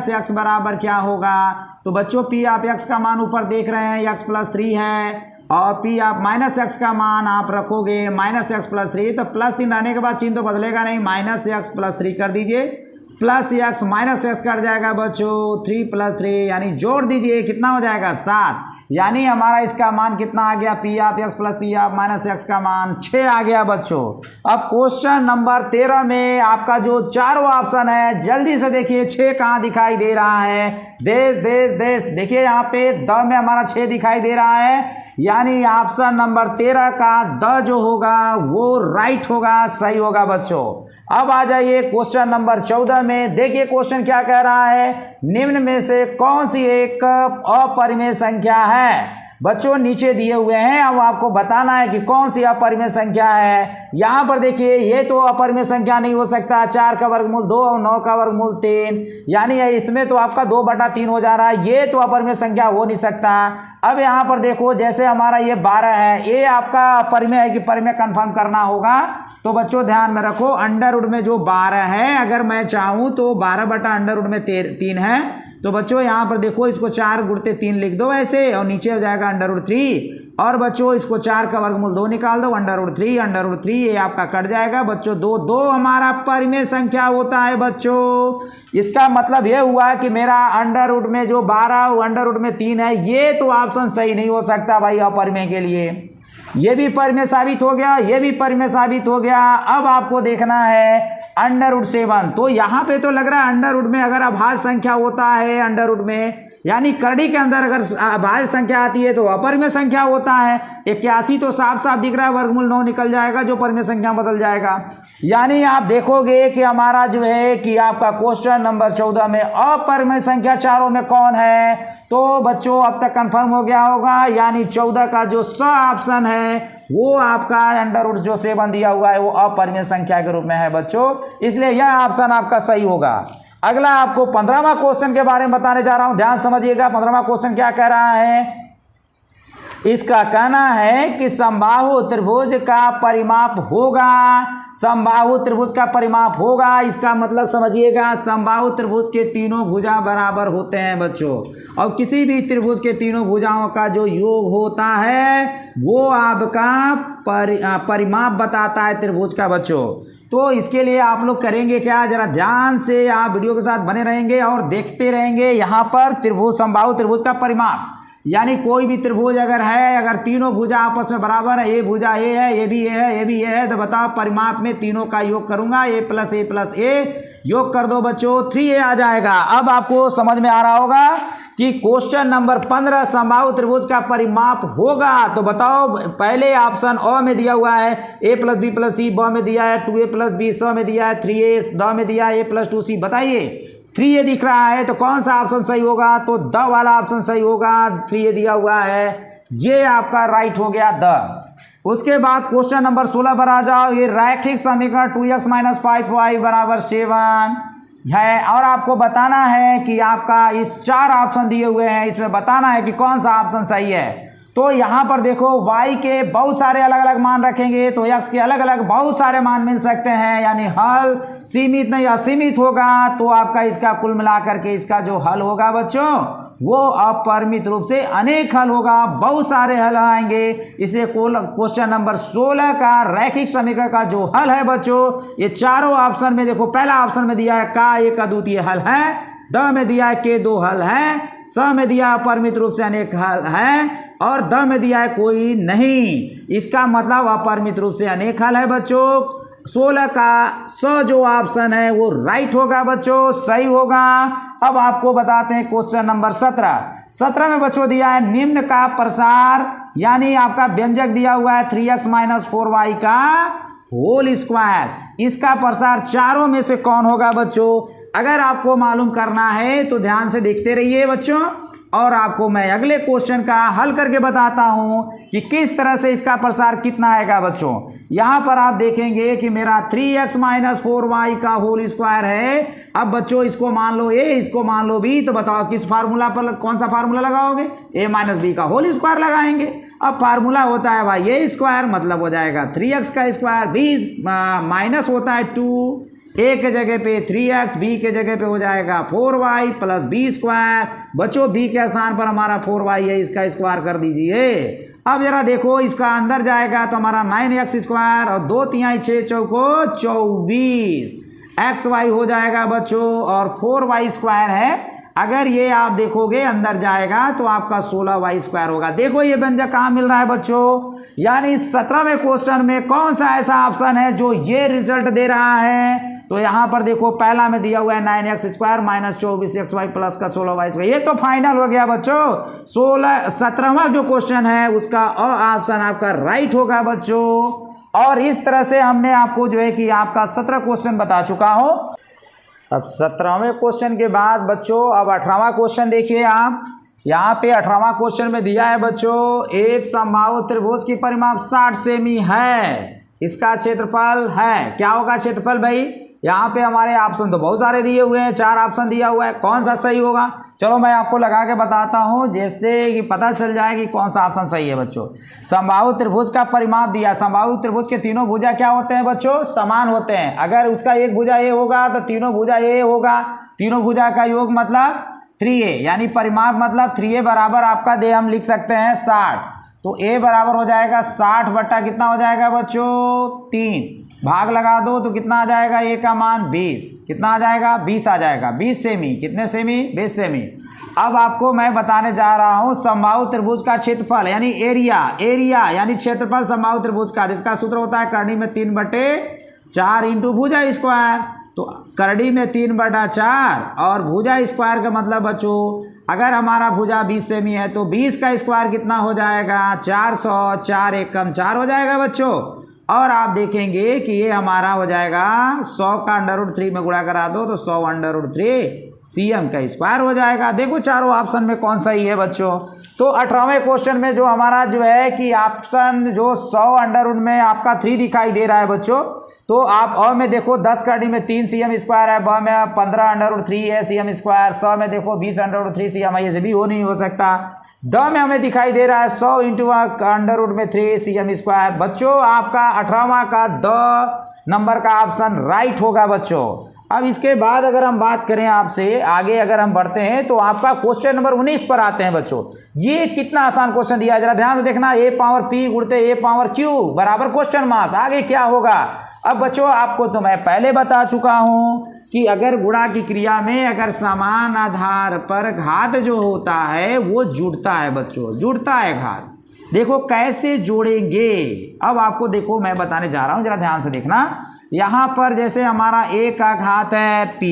-x बराबर क्या होगा। तो बच्चों p ऑफ x का मान ऊपर देख रहे हैं x + 3 है और p ऑफ -x का मान आप रखोगे -x + 3। तो प्लस चिन्ह आने के बाद चिन्ह तो बदलेगा नहीं, -x + 3 कर दीजिए, प्लस x -x कट जाएगा बच्चों 3 + 3 यानी जोड़ दीजिए कितना हो जाएगा 7। यानी हमारा इसका मान कितना आ गया p of x + p of -x का मान 6 आ गया बच्चों। अब क्वेश्चन नंबर 13 में आपका जो चारों ऑप्शन है जल्दी से देखिए 6 कहाँ दिखाई दे रहा है। देश देश देश देखिए यहाँ पे द में हमारा 6 दिखाई दे रहा है, यानी ऑप्शन नंबर 13 का द जो होगा वो राइट होगा, सही होगा बच्चों। अब आ जाइए क्वेश्चन नंबर 14 में। देखिए क्वेश्चन क्या कह रहा है, निम्न में से कौन सी एक अपरिमेय संख्या है। बच्चों नीचे दिए हुए हैं, अब आपको बताना है कि कौन सी अपरिमेय संख्या है। यहां पर देखिए ये तो अपरिमेय संख्या नहीं हो सकता, 4 का वर्गमूल 2 और 9 का वर्गमूल 3, यानी इसमें तो आपका 2/3 हो जा रहा है, ये तो अपरिमेय संख्या हो नहीं सकता। अब यहां पर देखो जैसे हमारा ये 12 है, ये आपका अपरिमेय है कि परिमेय कंफर्म करना होगा। तो बच्चों ध्यान में रखो अंडर रूट में जो 12 है, अगर मैं चाहूं तो 12/√3 में 3 है। तो बच्चों यहाँ पर देखो इसको 4 × 3 लिख दो ऐसे और नीचे हो जाएगा √3 और बच्चों इसको 4 का वर्गमूल 2 निकाल दो, √3 ये आपका कट जाएगा बच्चों। 2 हमारा परिमेय संख्या होता है बच्चों। इसका मतलब यह हुआ कि मेरा अंडर रूट में जो 12 अंडर रूट में 3 है, ये तो ऑप्शन सही नहीं हो सकता भाई अपरिमेय के लिए। ये भी परिमेय साबित हो गया, ये भी परिमेय साबित हो गया। अब आपको देखना है √7। तो यहाँ पे तो लग रहा है अंडर रूट में अगर अभाज्य संख्या होता है अंडर रूट में, यानी करड़ी के अंदर अगर अभाज्य संख्या आती है तो अपरिमेय संख्या होता है। 81 तो साफ साफ दिख रहा है, वर्गमूल 9 निकल जाएगा जो परिमेय संख्या बदल जाएगा। यानी आप देखोगे कि हमारा जो है कि आपका क्वेश्चन नंबर 14 में अपरिमेय संख्या चारों में कौन है। तो बच्चों अब तक कंफर्म हो गया होगा, यानी 14 का जो स ऑप्शन है वो आपका √7 दिया हुआ है वो अपरिमेय संख्या के रूप में है बच्चों, इसलिए यह ऑप्शन आपका सही होगा। अगला आपको 15वां क्वेश्चन के बारे में बताने जा रहा हूं, ध्यान समझिएगा। 15वां क्वेश्चन क्या कह रहा है, इसका कहना है कि समबाहु त्रिभुज का परिमाप होगा। समबाहु त्रिभुज का परिमाप होगा, इसका मतलब समझिएगा समबाहु त्रिभुज के तीनों भुजा बराबर होते हैं बच्चों, और किसी भी त्रिभुज के तीनों भुजाओं का जो योग होता है वो आपका परिमाप बताता है त्रिभुज का बच्चों। तो इसके लिए आप लोग करेंगे क्या, जरा ध्यान से आप वीडियो के साथ बने रहेंगे और देखते रहेंगे। यहाँ पर त्रिभुज समबाहु त्रिभुज का परिमाप, यानी कोई भी त्रिभुज अगर है, अगर तीनों भुजा आपस में बराबर है, ये भुजा ए है, ये भी ए है, ये भी ए है, तो बताओ परिमाप में तीनों का योग करूंगा, a + a योग कर दो बच्चों 3a आ जाएगा। अब आपको समझ में आ रहा होगा कि क्वेश्चन नंबर 15 समबाहु त्रिभुज का परिमाप होगा। तो बताओ पहले ऑप्शन अ में दिया हुआ है a + b + c, ब में दिया है 2a + b, स में दिया है 3a, द में दिया है a + 2c। बताइए 3a दिख रहा है तो कौन सा ऑप्शन सही होगा, तो द वाला ऑप्शन सही होगा। 3a दिया हुआ है, ये आपका राइट हो गया द। उसके बाद क्वेश्चन नंबर 16 पर आ जाओ। ये रैखिक समीकरण 2x - 5y = 7 है और आपको बताना है कि आपका इस 4 ऑप्शन दिए हुए हैं, इसमें बताना है कि कौन सा ऑप्शन सही है। तो यहाँ पर देखो y के बहुत सारे अलग अलग मान रखेंगे तो x के अलग अलग बहुत सारे मान मिल सकते हैं, यानी हल सीमित नहीं असीमित होगा। तो आपका इसका कुल मिलाकर के इसका जो हल होगा बच्चों वो अपरिमित रूप से अनेक हल होगा, बहुत सारे हल आएंगे। इसलिए क्वेश्चन नंबर 16 का रैखिक समीकरण का जो हल है बच्चों, ये चारों ऑप्शन में देखो, पहला ऑप्शन में दिया है का एक अद्वितीय हल है, द में दिया है के 2 हल है, स में दिया अपरिमित रूप से अनेक हल है, और द में दिया है कोई नहीं। इसका मतलब अपरिमित रूप से अनेक हल है बच्चों। 16 का स जो ऑप्शन है वो राइट होगा बच्चों, सही होगा। अब आपको बताते हैं क्वेश्चन नंबर 17 में बच्चों दिया है निम्न का प्रसार, यानी आपका व्यंजक दिया हुआ है 3x - 4y का होल स्क्वायर, इसका प्रसार चारों में से कौन होगा बच्चों। अगर आपको मालूम करना है तो ध्यान से देखते रहिए बच्चों। और आपको मैं अगले क्वेश्चन का हल करके बताता हूं कि किस तरह से इसका प्रसार कितना आएगा बच्चों। यहां पर आप देखेंगे कि मेरा 3x - 4y का होल स्क्वायर है। अब बच्चों इसको मान लो a, इसको मान लो b, तो बताओ किस फार्मूला पर कौन सा फार्मूला लगाओगे? a - b का होल स्क्वायर लगाएंगे। अब फार्मूला होता है भाई a स्क्वायर, मतलब हो जाएगा 3x का स्क्वायर, b माइनस होता है 2, a के जगह पे 3x, b के जगह पे हो जाएगा 4y प्लस b स्क्वायर। बच्चों b के स्थान पर हमारा 4y है, इसका स्क्वायर कर दीजिए। अब जरा देखो इसका अंदर जाएगा तो हमारा 9x स्क्वायर और 2 तिहाई 6 चौको 24 xy हो जाएगा बच्चों, और 4y स्क्वायर है। अगर ये आप देखोगे अंदर जाएगा तो आपका 16y स्क्वायर होगा। देखो ये व्यंजक कहाँ मिल रहा है बच्चों, यानी 17वें क्वेश्चन में कौन सा ऐसा ऑप्शन है जो ये रिजल्ट दे रहा है। तो यहां पर देखो पहला में दिया हुआ है 9x square minus 24xy plus का 16y स्क्वायर, ये तो फाइनल हो गया बच्चों। 17वां जो क्वेश्चन है उसका ऑप्शन आपका राइट होगा बच्चों। और इस तरह से हमने आपको जो है कि आपका 17 क्वेश्चन बता चुका हूं। अब 17वें क्वेश्चन के बाद बच्चों अब 18वां क्वेश्चन देखिए आप। यहाँ पे 18वां क्वेश्चन में दिया है बच्चों, एक समबाहु त्रिभुज की परिमाप 60 सेमी है, इसका क्षेत्रफल है, क्या होगा क्षेत्रफल भाई? यहाँ पे हमारे ऑप्शन तो बहुत सारे दिए हुए हैं, 4 ऑप्शन दिया हुआ है, कौन सा सही होगा? चलो मैं आपको लगा के बताता हूँ जिससे कि पता चल जाए कि कौन सा ऑप्शन सही है बच्चों। समबाहु त्रिभुज का परिमाप दिया, समबाहु त्रिभुज के तीनों भुजा क्या होते हैं बच्चों? समान होते हैं। अगर उसका एक भुजा ए होगा तो तीनों भुजा ए होगा, तीनों भुजा का योग मतलब 3a, यानी परिमाप मतलब 3a बराबर आपका दे हम लिख सकते हैं 60। तो a बराबर हो जाएगा 60 बट्टा कितना हो जाएगा बच्चों? 3, भाग लगा दो तो कितना आ जाएगा? a का मान 20, कितना आ जाएगा? 20 आ जाएगा। 20 सेमी, कितने सेमी? 20 सेमी। अब आपको मैं बताने जा रहा हूं समबाहु त्रिभुज का क्षेत्रफल यानी एरिया यानी क्षेत्रफल समबाहु त्रिभुज का, जिसका सूत्र होता है करनी में 3/4 इंटू भुजा स्क्वायर। तो करड़ी में 3/4 और भुजा स्क्वायर का मतलब बच्चों अगर हमारा भुजा 20 सेमी है तो 20 का स्क्वायर कितना हो जाएगा? 400, 4 एक कम 4 हो जाएगा बच्चों। और आप देखेंगे कि ये हमारा हो जाएगा 100 का √3 में गुणा करा दो तो 100/3 cm का स्क्वायर हो जाएगा। देखो चारों ऑप्शन में कौन सही है बच्चों। तो 18वें क्वेश्चन में जो हमारा जो है कि ऑप्शन जो 100 में आपका 3 दिखाई दे रहा है बच्चों, तो आप अ में देखो 10 करड़ी में 3 cm स्क्वायर है, ब में 15/3 है cm स्क्वायर, स में देखो 20/3 cm है, ये से भी हो नहीं हो सकता। द में हमें दिखाई दे रहा है 100 इंटू √3 cm स्क्वायर। बच्चों आपका 18वां का द नंबर का ऑप्शन राइट होगा बच्चों। अब इसके बाद अगर हम बात करें आपसे आगे अगर हम बढ़ते हैं तो आपका क्वेश्चन नंबर 19 पर आते हैं बच्चों। ये कितना आसान क्वेश्चन दिया है, जरा ध्यान से देखना। a⁻p गुणते a⁻q बराबर क्वेश्चन मास, आगे क्या होगा? अब बच्चों आपको तो मैं पहले बता चुका हूं कि अगर गुणा की क्रिया में अगर समान आधार पर घात जो होता है वो जुड़ता है बच्चों, जुड़ता है घात। देखो कैसे जोड़ेंगे, अब आपको देखो मैं बताने जा रहा हूं, जरा ध्यान से देखना। यहां पर जैसे हमारा a का घात है p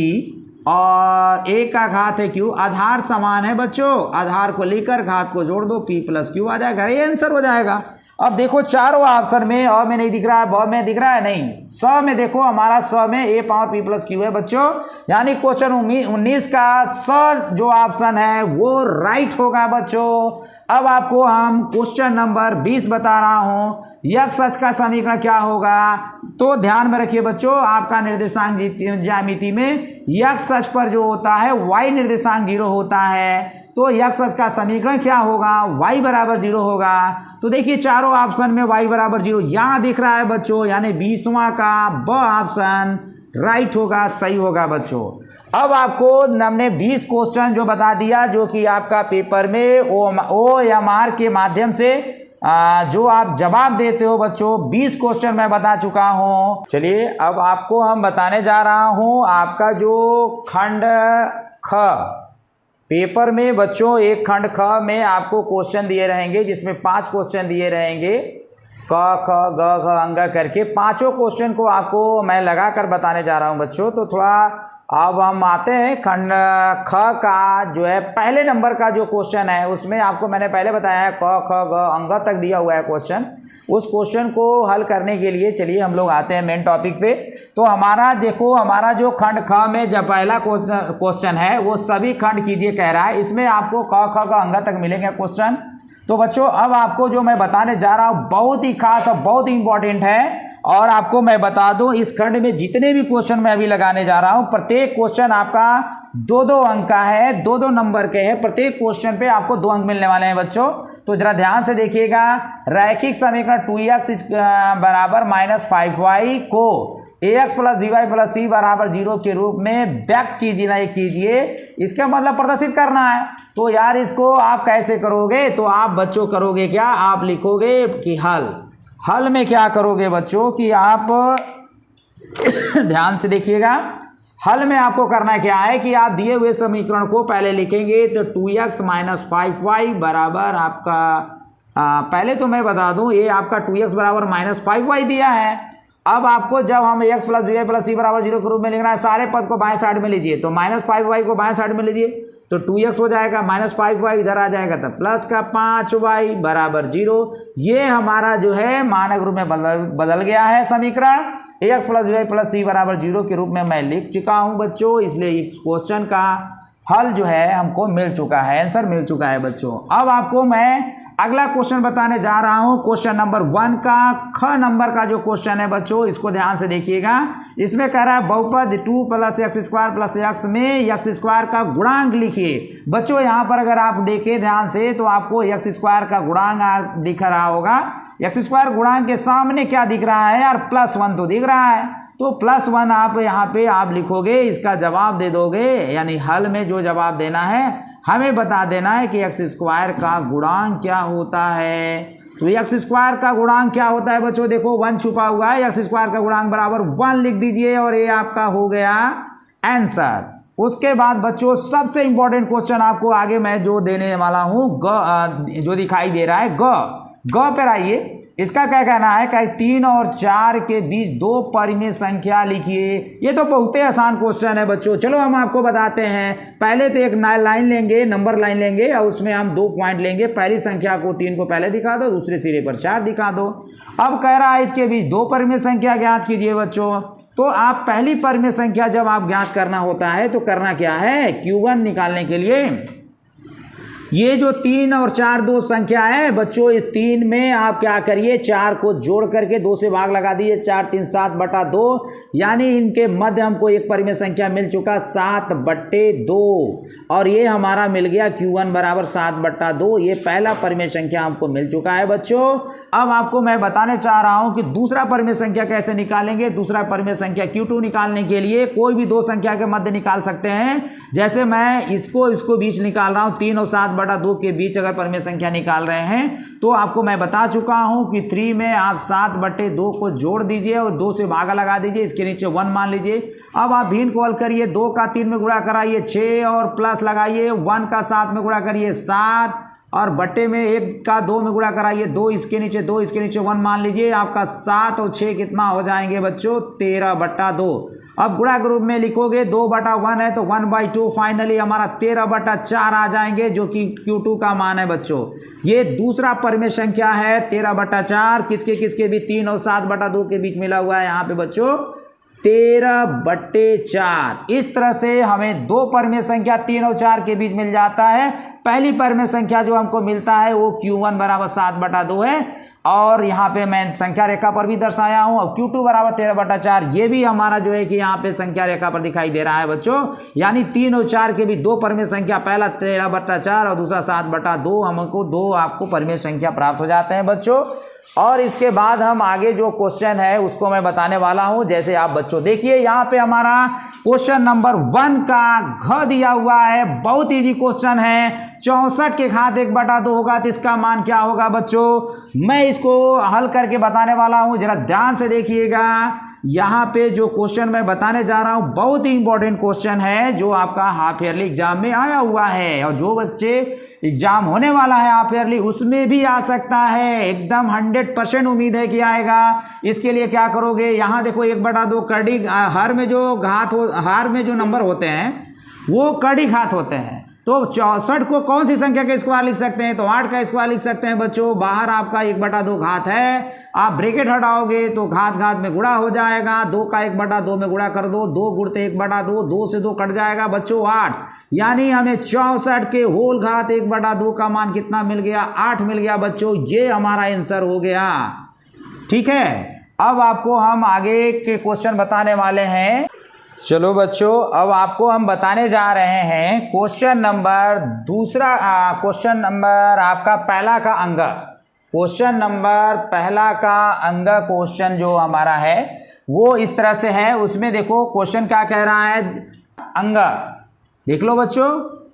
और a का घात है q, आधार समान है बच्चों, आधार को लेकर घात को जोड़ दो, p + q आ जाएगा, ये आंसर हो जाएगा। अब देखो चारों ऑप्शन में अ में नहीं दिख रहा है, ब में दिख रहा है नहीं, स में देखो हमारा स में a⁻p + q है बच्चों, यानी क्वेश्चन 19 का स जो ऑप्शन है वो राइट होगा बच्चों। अब आपको हम क्वेश्चन नंबर 20 बता रहा हूं, यक्स अक्ष का समीकरण क्या होगा? तो ध्यान में रखिए बच्चों, आपका निर्देशांक ज्यामिति में यक्स अक्ष पर जो होता है y निर्देशांक 0 होता है, तो यक्स अक्ष का समीकरण क्या होगा? y = 0 होगा। तो देखिए चारों ऑप्शन में y = 0 यहां दिख रहा है बच्चों, यानी 20वां का ब ऑप्शन राइट होगा, सही होगा बच्चों। अब आपको हमने 20 क्वेश्चन जो बता दिया जो कि आपका पेपर में OMR के माध्यम से जो आप जवाब देते हो बच्चों, 20 क्वेश्चन मैं बता चुका हूं। चलिए अब आपको हम बताने जा रहा हूं आपका जो खंड ख पेपर में बच्चों, एक खंड ख में आपको क्वेश्चन दिए रहेंगे जिसमें 5 क्वेश्चन दिए रहेंगे, क ख ग घ अंग करके। पांचों क्वेश्चन को आपको मैं लगा कर बताने जा रहा हूं बच्चों। तो थोड़ा अब हम आते हैं खंड ख का जो है पहले नंबर का जो क्वेश्चन है, उसमें आपको मैंने पहले बताया है क ख ग अंग तक दिया हुआ है क्वेश्चन। उस क्वेश्चन को हल करने के लिए चलिए हम लोग आते हैं मेन टॉपिक पे। तो हमारा देखो, हमारा जो खंड ख में जो पहला क्वेश्चन है वो सभी खंड कीजिए कह रहा है। इसमें आपको क ख का अंग तक मिलेंगे क्वेश्चन। तो बच्चों अब आपको जो मैं बताने जा रहा हूँ बहुत ही खास और बहुत ही इंपॉर्टेंट है। और आपको मैं बता दूं इस खंड में जितने भी क्वेश्चन मैं अभी लगाने जा रहा हूं प्रत्येक क्वेश्चन आपका 2-2 अंक का है, 2-2 नंबर के हैं। प्रत्येक क्वेश्चन पे आपको 2 अंक मिलने वाले हैं बच्चों। तो जरा ध्यान से देखिएगा। रैखिक समीकरण 2x बराबर -5y को ax + by + c बराबर 0 के रूप में व्यक्त कीजिए ना कीजिए, इसका मतलब प्रदर्शित करना है। तो यार इसको आप कैसे करोगे? तो आप बच्चों करोगे क्या, आप लिखोगे कि हल में क्या करोगे बच्चों कि आप ध्यान से देखिएगा। हल में आपको करना क्या है कि आप दिए हुए समीकरण को पहले लिखेंगे। तो 2x - 5y बराबर आपका पहले तो मैं बता दूं ये आपका 2x बराबर -5y दिया है। अब आपको जब हम x + by + c बराबर 0 के रूप में लिखना है, सारे पद को बाएं साइड में लीजिए। तो -5y को बाएं साइड में लीजिए तो 2x हो जाएगा, -5y इधर आ जाएगा तो प्लस का 5y बराबर 0। ये हमारा जो है मानक रूप में बदल गया है समीकरण। x + by + c बराबर 0 के रूप में मैं लिख चुका हूं बच्चों। इसलिए इस क्वेश्चन का हल जो है हमको मिल चुका है, आंसर मिल चुका है बच्चों। अब आपको मैं अगला क्वेश्चन बताने जा रहा हूं। क्वेश्चन नंबर 1 का ख नंबर का जो क्वेश्चन है बच्चों, इसको ध्यान से देखिएगा। इसमें कह रहा है बहुपद 2 + x² + x में x² का गुणांक लिखिए। बच्चों यहां पर अगर आप देखें ध्यान से तो आपको x² का गुणांक दिख रहा होगा। x² गुणांक के सामने क्या दिख रहा है यार, +1 तो दिख रहा है। तो +1 आप यहाँ पे आप लिखोगे, इसका जवाब दे दोगे। यानी हल में जो जवाब देना है हमें बता देना है कि x² का गुणांक क्या होता है। तो x² का गुणांक क्या होता है बच्चों, देखो 1 छुपा हुआ है। x² का गुणांक बराबर 1 लिख दीजिए और ये आपका हो गया आंसर। उसके बाद बच्चों सबसे इंपॉर्टेंट क्वेश्चन आपको आगे मैं जो देने वाला हूं जो दिखाई दे रहा है ग पर आइए। इसका क्या कहना है कि 3 और 4 के बीच 2 परिमेय संख्या लिखिए। ये तो बहुत ही आसान क्वेश्चन है बच्चों। चलो हम आपको बताते हैं। पहले तो एक लाइन लेंगे, नंबर लाइन लेंगे और उसमें हम 2 पॉइंट लेंगे। पहली संख्या को 3 को पहले दिखा दो, दूसरे सिरे पर 4 दिखा दो। अब कह रहा है इसके बीच 2 परिमेय संख्या ज्ञात कीजिए बच्चों। तो आप पहली परिमेय संख्या जब आप ज्ञात करना होता है तो करना क्या है, Q1 निकालने के लिए ये जो 3 और 4 दो संख्या है बच्चों, इस 3 में आप क्या करिए 4 को जोड़ करके 2 से भाग लगा दिए। 4 3 7/2 यानी इनके मध्य हमको एक परिमेय संख्या मिल चुका 7/2 और ये हमारा मिल गया Q1 बराबर 7/2। ये पहला परिमेय संख्या हमको मिल चुका है बच्चों। अब आपको मैं बताने चाह रहा हूं कि दूसरा परिमेय संख्या कैसे निकालेंगे। दूसरा परिमेय संख्या Q2 निकालने के लिए कोई भी 2 संख्या के मध्य निकाल सकते हैं। जैसे मैं इसको बीच निकाल रहा हूं, 3 और 7/2 के बीच अगर परिमेय संख्या निकाल रहे हैं तो आपको मैं बता चुका हूं कि 3 में आप 7/2 को जोड़ दीजिए और 2 से भागा लगा दीजिए, इसके नीचे 1 मान लीजिए। अब आप भिन्न को हल करिए, 2 का 3 में गुणा कराइए 6 और प्लस लगाइए, 1 का 7 में गुणा करिए 7 और बट्टे में 1 का 2 में गुणा कराइए 2, इसके नीचे 2, इसके नीचे 1 मान लीजिए। आपका 7 और 6 कितना हो जाएंगे बच्चों, 13/2। अब गुणा के रूप में लिखोगे 2/1 है तो 1/2, फाइनली हमारा 13/4 आ जाएंगे जो कि Q2 का मान है बच्चों। ये दूसरा परिमेय संख्या है 13/4, किसके किसके भी 3 और 7/2 के बीच मिला हुआ है यहाँ पे बच्चों 13/4। इस तरह से हमें 2 परिमेय संख्या 3 और 4 के बीच मिल जाता है। पहली परिमेय संख्या जो हमको मिलता है वो Q1 बराबर 7/2 है और यहाँ पे मैं संख्या रेखा पर भी दर्शाया हूं। और Q2 बराबर 13/4 ये भी हमारा जो है कि यहाँ पे संख्या रेखा पर दिखाई दे रहा है बच्चों। यानी 3 और 4 के भी 2 परिमेय संख्या, पहला 13/4 और दूसरा 7/2, हमको 2 आपको परिमेय संख्या प्राप्त हो जाते हैं बच्चों। और इसके बाद हम आगे जो क्वेश्चन है उसको मैं बताने वाला हूं। जैसे आप बच्चों देखिए यहाँ पे हमारा क्वेश्चन नंबर 1 का घ दिया हुआ है, बहुत इजी क्वेश्चन है। 64 के घात 1/2 होगा तो इसका मान क्या होगा बच्चों, मैं इसको हल करके बताने वाला हूं। जरा ध्यान से देखिएगा। यहाँ पे जो क्वेश्चन मैं बताने जा रहा हूं बहुत ही इंपॉर्टेंट क्वेश्चन है जो आपका हाफ ईयरली एग्जाम में आया हुआ है और जो बच्चे एग्जाम होने वाला है हाफ ईयरली उसमें भी आ सकता है। एकदम 100% उम्मीद है कि आएगा। इसके लिए क्या करोगे, यहाँ देखो 1/2 कड़ी, हर में जो घात हो, हर में जो नंबर होते हैं वो कड़ी घात होते हैं। तो 64 को कौन सी संख्या का स्क्वायर लिख सकते हैं? तो 8 का स्क्वायर लिख सकते हैं बच्चों। बाहर आपका 1/2 घात है, आप ब्रैकेट हटाओगे तो घात घात में गुणा हो जाएगा। 2 का 1/2 में गुणा कर दो, 2 गुणते 1/2, 2 से 2 कट जाएगा बच्चों 8। यानी हमें 64 के होल घात 1/2 का मान कितना मिल गया? 8 मिल गया बच्चों। ये हमारा आंसर हो गया। ठीक है, अब आपको हम आगे के क्वेश्चन बताने वाले हैं। चलो बच्चों, अब आपको हम बताने जा रहे हैं क्वेश्चन नंबर दूसरा। क्वेश्चन नंबर आपका पहला का अंग, क्वेश्चन नंबर पहला का अंग क्वेश्चन जो हमारा है वो इस तरह से है। उसमें देखो क्वेश्चन क्या कह रहा है, अंग देख लो बच्चों।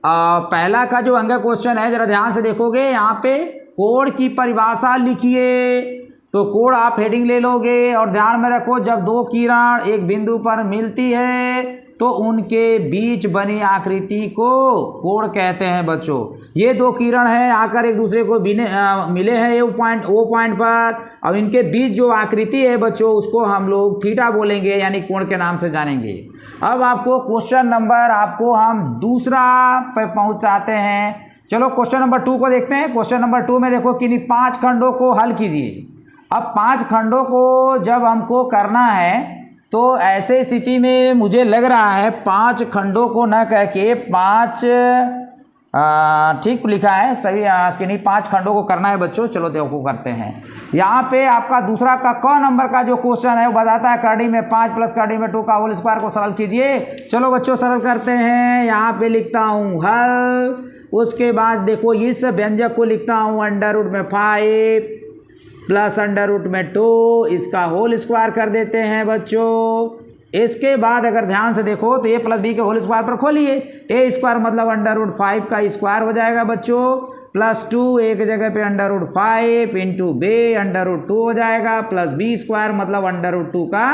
पहला का जो अंग क्वेश्चन है, जरा ध्यान से देखोगे, यहाँ पे कोण की परिभाषा लिखिए। तो कोण आप हेडिंग ले लोगे और ध्यान में रखो, जब दो किरण एक बिंदु पर मिलती है तो उनके बीच बनी आकृति को कोण कहते हैं बच्चों। ये दो किरण हैं, आकर एक दूसरे को मिले हैं ओ पॉइंट पर, और इनके बीच जो आकृति है बच्चों उसको हम लोग थीटा बोलेंगे, यानी कोण के नाम से जानेंगे। अब आपको क्वेश्चन नंबर आपको हम दूसरा पे पहुंचाते हैं। चलो क्वेश्चन नंबर 2 को देखते हैं। क्वेश्चन नंबर 2 में देखो किन्हीं 5 खंडों को हल कीजिए। अब 5 खंडों को जब हमको करना है तो ऐसे स्थिति में मुझे लग रहा है 5 खंडों को न कह के 5 ठीक लिखा है सही, किन्हीं 5 खंडों को करना है बच्चों। चलो देखो करते हैं। यहाँ पे आपका दूसरा का क नंबर का जो क्वेश्चन है वो बताता है करड़ी में 5 प्लस करड़ी में 2 का होल स्क्वायर को सरल कीजिए। चलो बच्चों सरल करते हैं। यहाँ पे लिखता हूँ हल, उसके बाद देखो इस व्यंजक को लिखता हूँ √5 प्लस √2, इसका होल स्क्वायर कर देते हैं बच्चों। इसके बाद अगर ध्यान से देखो तो a प्लस बी के होल स्क्वायर पर खोलिए, a स्क्वायर मतलब √5 का स्क्वायर हो जाएगा बच्चों, प्लस 2 एक जगह पे √5 इंटू बे √2 हो जाएगा, प्लस बी स्क्वायर मतलब √2 का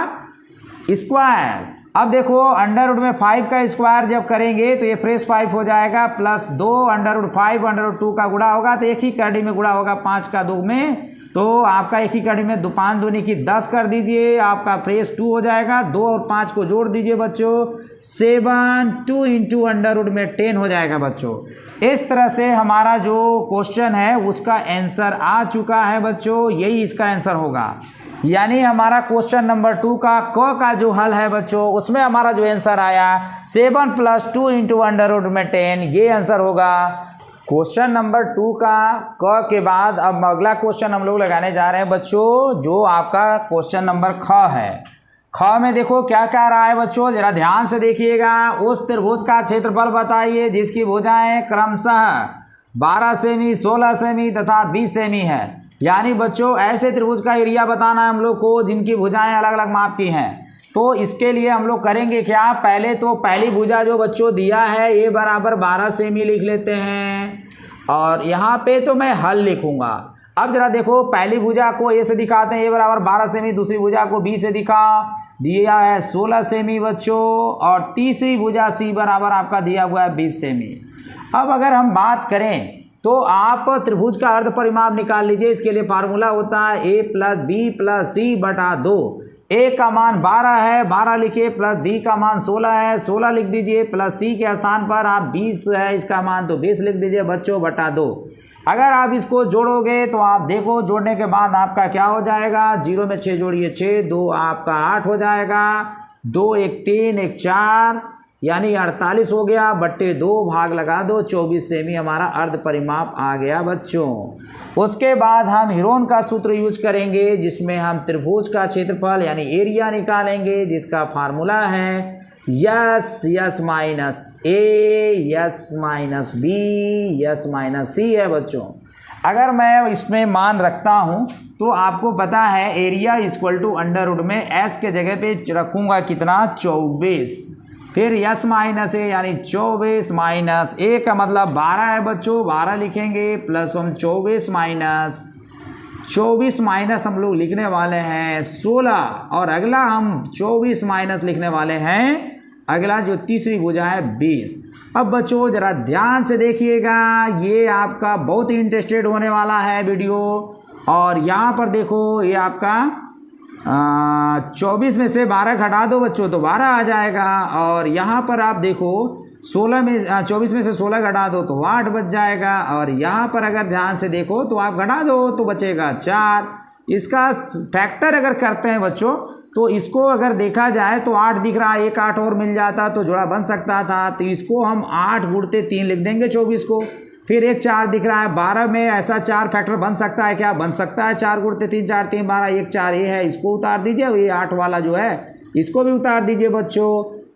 स्क्वायर। अब देखो √5 का स्क्वायर जब करेंगे तो ये फ्रेश 5 हो जाएगा, प्लस 2 √5 √2 का गुणा होगा तो एक ही करड़ी में गुणा होगा 5 का 2 में, तो आपका एक ही कड़ी में 5 दूनी की 10 कर दीजिए, आपका फ्रेश 2 हो जाएगा। 2 और 5 को जोड़ दीजिए बच्चों, 7 2 इंटू √10 हो जाएगा बच्चों। इस तरह से हमारा जो क्वेश्चन है उसका आंसर आ चुका है बच्चों, यही इसका आंसर होगा। यानी हमारा क्वेश्चन नंबर 2 का क का जो हल है बच्चों उसमें हमारा जो आंसर आया 7 + 2 इंटू √10, ये आंसर होगा। क्वेश्चन नंबर 2 का क के बाद अब अगला क्वेश्चन हम लोग लगाने जा रहे हैं बच्चों, जो आपका क्वेश्चन नंबर ख है। ख में देखो क्या कह रहा है बच्चों, जरा ध्यान से देखिएगा। उस त्रिभुज का क्षेत्रफल बताइए जिसकी भुजाएं क्रमशः 12 सेमी, 16 सेमी तथा 20 सेमी है। यानी बच्चों ऐसे त्रिभुज का एरिया बताना है हम लोग को जिनकी भुजाएं अलग अलग माप की हैं। तो इसके लिए हम लोग करेंगे क्या, पहले तो पहली भुजा जो बच्चों दिया है a बराबर 12 सेमी लिख लेते हैं, और यहाँ पे तो मैं हल लिखूंगा। अब जरा देखो पहली भुजा को a से दिखाते हैं, a बराबर 12 सेमी, दूसरी भुजा को b से दिया है 16 सेमी बच्चों, और तीसरी भुजा c बराबर आपका दिया हुआ है 20 सेमी। अब अगर हम बात करें तो आप त्रिभुज का अर्ध परिमाप निकाल लीजिए। इसके लिए फार्मूला होता है a + b + c बटा 2। a का मान 12 है, 12 लिखिए, प्लस b का मान 16 है, 16 लिख दीजिए, प्लस c के स्थान पर आप 20 है इसका मान तो 20 लिख दीजिए बच्चों बटा 2। अगर आप इसको जोड़ोगे तो आप देखो जोड़ने के बाद आपका क्या हो जाएगा, 0 में 6 जोड़िए 6, 2 आपका 8 हो जाएगा, 2 1 3 1 4 यानी 48 हो गया, बट्टे 2 भाग लगा दो, 24 सेमी हमारा अर्ध परिमाप आ गया बच्चों। उसके बाद हम हीरोन का सूत्र यूज करेंगे जिसमें हम त्रिभुज का क्षेत्रफल यानी एरिया निकालेंगे, जिसका फार्मूला है S minus A S minus B S minus C है बच्चों। अगर मैं इसमें मान रखता हूं तो आपको पता है एरिया इक्वल टू अंडर में एस के जगह पे रखूंगा कितना 24, फिर यस माइनस ए यानी 24 माइनस ए का मतलब 12 है बच्चों, 12 लिखेंगे, प्लस हम 24 माइनस हम लोग लिखने वाले हैं 16, और अगला हम 24 माइनस लिखने वाले हैं अगला जो तीसरी भुजा है 20। अब बच्चों जरा ध्यान से देखिएगा, ये आपका बहुत ही इंटरेस्टेड होने वाला है वीडियो। और यहाँ पर देखो ये आपका 24 में से 12 घटा दो बच्चों तो 12 आ जाएगा, और यहाँ पर आप देखो 16 में 24 में से 16 घटा दो तो 8 बच जाएगा। और यहाँ पर अगर ध्यान से देखो तो आप घटा दो तो बचेगा 4। इसका फैक्टर अगर करते हैं बच्चों तो इसको अगर देखा जाए तो 8 दिख रहा है, एक 8 और मिल जाता तो जोड़ा बन सकता था। तो इसको हम 8 गुणते 3 लिख देंगे 24 को। फिर एक 4 दिख रहा है 12 में, ऐसा 4 फैक्टर बन सकता है क्या? बन सकता है। 4 गुणते 3 4 3 12, एक 4 ये है, इसको उतार दीजिए। ये 8 वाला जो है इसको भी उतार दीजिए बच्चों।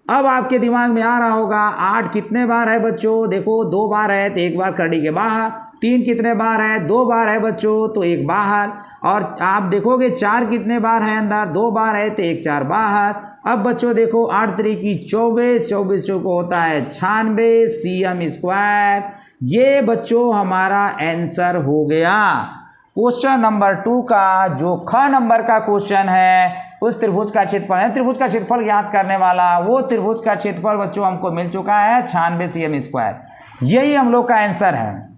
अब आपके दिमाग में आ रहा होगा 8 कितने बार है बच्चों? देखो 2 बार है तो एक बार कड़ी के बाहर। 3 कितने बार है? 2 बार है बच्चों तो एक बाहर। और आप देखोगे 4 कितने बार है अंदर? 2 बार है तो एक 4 बाहर। अब बच्चों देखो 8 3 24, 24 को होता है 96 cm स्क्वायर। ये बच्चों हमारा आंसर हो गया क्वेश्चन नंबर 2 का। जो ख नंबर का क्वेश्चन है उस त्रिभुज का क्षेत्रफल है। त्रिभुज का क्षेत्रफल ज्ञात करने वाला वो त्रिभुज का क्षेत्रफल बच्चों हमको मिल चुका है 96 cm स्क्वायर। यही हम लोग का आंसर है।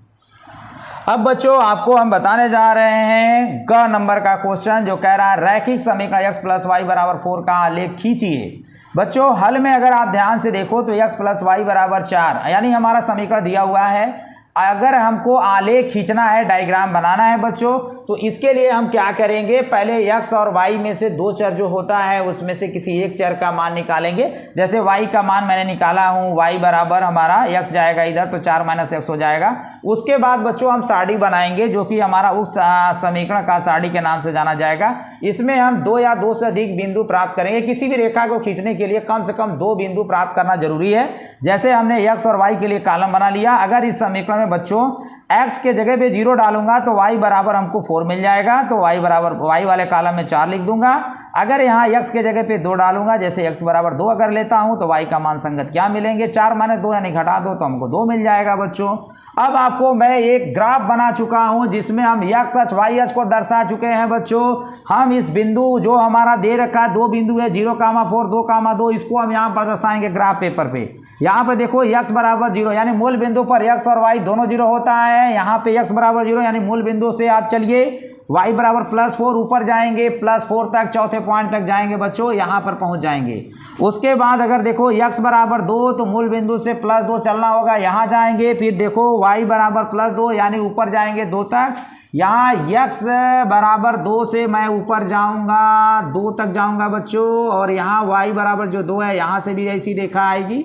अब बच्चों आपको हम बताने जा रहे हैं ग नंबर का क्वेश्चन जो कह रहा है रैखिक समीकरण x + y = 4 का आलेख खींचिए। बच्चों हल में अगर आप ध्यान से देखो तो x + y = 4 यानी हमारा समीकरण दिया हुआ है। अगर हमको आलेख खींचना है, डायग्राम बनाना है बच्चों, तो इसके लिए हम क्या करेंगे? पहले x और y में से 2 चर जो होता है उसमें से किसी एक चर का मान निकालेंगे। जैसे y का मान मैंने निकाला हूँ, y बराबर हमारा x जाएगा इधर तो 4 - x हो जाएगा। उसके बाद बच्चों हम सारणी बनाएंगे जो कि हमारा उस समीकरण का सारणी के नाम से जाना जाएगा। इसमें हम 2 या 2 से अधिक बिंदु प्राप्त करेंगे। किसी भी रेखा को खींचने के लिए कम से कम 2 बिंदु प्राप्त करना जरूरी है। जैसे हमने x और y के लिए कॉलम बना लिया। अगर इस समीकरण में बच्चों x के जगह पे 0 डालूंगा तो y बराबर हमको 4 मिल जाएगा, तो y बराबर y वाले कॉलम में 4 लिख दूंगा। अगर यहाँ x के जगह पे 2 डालूंगा, जैसे x बराबर 2 अगर लेता हूं तो y का मान संगत क्या मिलेंगे? 4 - 2 यानी घटा दो तो हमको 2 मिल जाएगा बच्चों। अब आपको मैं एक ग्राफ बना चुका हूं जिसमें हम x अक्ष y अक्ष को दर्शा चुके हैं बच्चों। हम इस बिंदु जो हमारा दे रखा है 2 बिंदु है 0,4 2,2, इसको हम यहाँ पर दर्शाएंगे ग्राफ पेपर पे। यहाँ पे देखो x बराबर 0 यानी मूल बिंदु पर x और y दोनों 0 होता है। यहाँ पे x बराबर 0 यानी मूल बिंदु से आप चलिए y बराबर +4 ऊपर जाएंगे, +4 तक चौथे पॉइंट तक जाएंगे बच्चों, यहाँ पर पहुँच जाएंगे। उसके बाद अगर देखो x बराबर 2 तो मूल बिंदु से +2 चलना होगा, यहाँ जाएंगे। फिर देखो y बराबर +2 यानी ऊपर जाएंगे 2 तक। यहाँ x बराबर 2 से मैं ऊपर जाऊँगा 2 तक जाऊँगा बच्चों। और यहाँ y बराबर जो 2 है यहाँ से भी ऐसी रेखा आएगी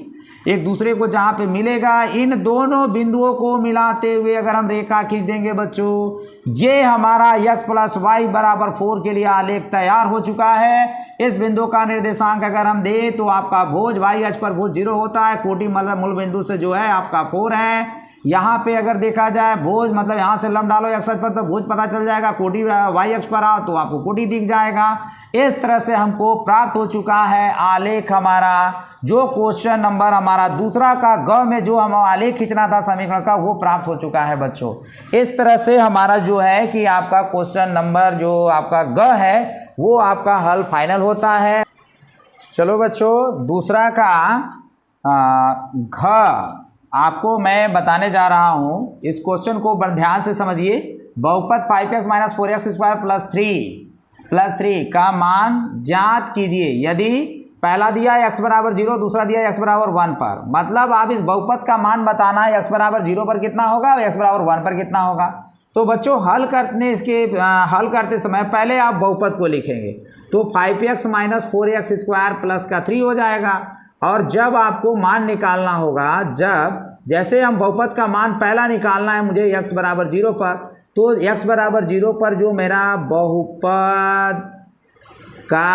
एक दूसरे को जहाँ पे मिलेगा। इन दोनों बिंदुओं को मिलाते हुए अगर हम रेखा खींच देंगे बच्चों, ये हमारा x + y = 4 के लिए आलेख तैयार हो चुका है। इस बिंदु का निर्देशांक अगर हम दे तो आपका भुज y अक्ष पर भुज 0 होता है, कोटि मतलब मूल बिंदु से जो है आपका 4 है। यहाँ पे अगर देखा जाए भुज मतलब यहाँ से लंब डालो x अक्ष पर तो भुज पता चल जाएगा, कोटि y अक्ष पर आओ तो आपको कोटि दिख जाएगा। इस तरह से हमको प्राप्त हो चुका है आलेख हमारा। जो क्वेश्चन नंबर हमारा दूसरा का ग में जो हम आलेख खींचना था समीकरण का वो प्राप्त हो चुका है बच्चों। इस तरह से हमारा जो है कि आपका क्वेश्चन नंबर जो आपका ग है वो आपका हल फाइनल होता है। चलो बच्चों दूसरा का घ आपको मैं बताने जा रहा हूँ। इस क्वेश्चन को बड़े ध्यान से समझिए। बहुपद 5x - 4x² + 3 का मान ज्ञात कीजिए यदि पहला दिया है x बराबर 0, दूसरा दिया है x बराबर 1 पर। मतलब आप इस बहुपद का मान बताना है x बराबर 0 पर कितना होगा और x बराबर 1 पर कितना होगा। तो बच्चों हल करते समय पहले आप बहुपद को लिखेंगे तो 5x - 4x² + 3 हो जाएगा। और जब आपको मान निकालना होगा, जैसे हम बहुपद का मान पहला निकालना है मुझे x बराबर 0 पर, तो x बराबर 0 पर जो मेरा बहुपद का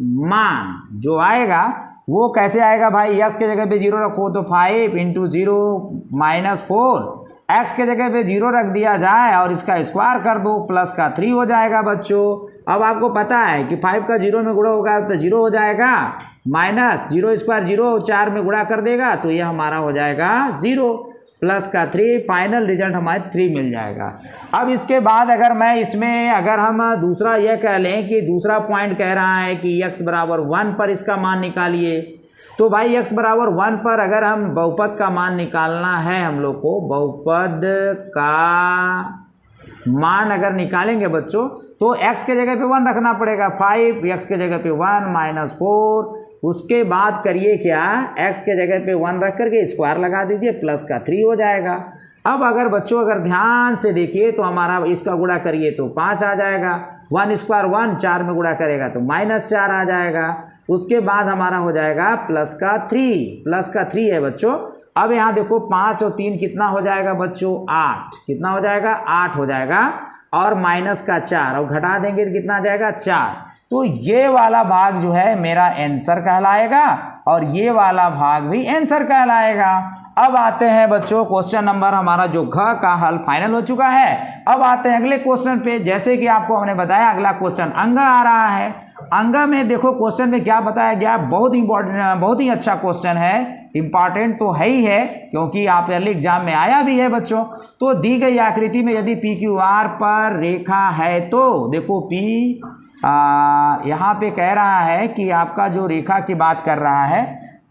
मान जो आएगा वो कैसे आएगा भाई? x के जगह पे 0 रखो तो 5 × 0 - 4, x के जगह पे 0 रख दिया जाए और इसका स्क्वायर कर दो +3 हो जाएगा बच्चों। अब आपको पता है कि 5 का 0 में गुणा होगा तो 0 हो जाएगा, -0² 0 4 में गुणा कर देगा तो ये हमारा हो जाएगा 0 +3, फाइनल रिजल्ट हमारे 3 मिल जाएगा। अब इसके बाद अगर मैं इसमें अगर हम दूसरा यह कह लें कि दूसरा पॉइंट कह रहा है कि x बराबर 1 पर इसका मान निकालिए, तो भाई x बराबर 1 पर अगर हम बहुपद का मान निकालना है हम लोग को, बहुपद का मान अगर निकालेंगे बच्चों तो x के जगह पे 1 रखना पड़ेगा, 5, x के जगह पे 1 माइनस 4, उसके बाद करिए क्या, x के जगह पे 1 रख करके स्क्वायर लगा दीजिए, प्लस का 3 हो जाएगा। अब अगर बच्चों अगर ध्यान से देखिए तो हमारा इसका गुणा करिए तो 5 आ जाएगा, 1 स्क्वायर 1, 4 में गुणा करेगा तो -4 आ जाएगा। उसके बाद हमारा हो जाएगा प्लस का 3 है बच्चों। अब यहाँ देखो 5 और 3 कितना हो जाएगा बच्चों, 8, कितना हो जाएगा, 8 हो जाएगा, और माइनस का 4 और घटा देंगे तो कितना आ जाएगा, 4। तो ये वाला भाग जो है मेरा आंसर कहलाएगा और ये वाला भाग भी आंसर कहलाएगा। अब आते हैं बच्चों क्वेश्चन नंबर, हमारा जो घ का हल फाइनल हो चुका है। अब आते हैं अगले क्वेश्चन पे। जैसे कि आपको हमने बताया अगला क्वेश्चन अंग आ रहा है। अंग में देखो क्वेश्चन में क्या बताया गया, बहुत इंपॉर्टेंट, बहुत ही अच्छा क्वेश्चन है, इंपॉर्टेंट तो है ही है क्योंकि आप अर्ली एग्जाम में आया भी है बच्चों। तो दी गई आकृति में यदि पी क्यू आर पर रेखा है तो देखो पी यहाँ पे कह रहा है कि आपका जो रेखा की बात कर रहा है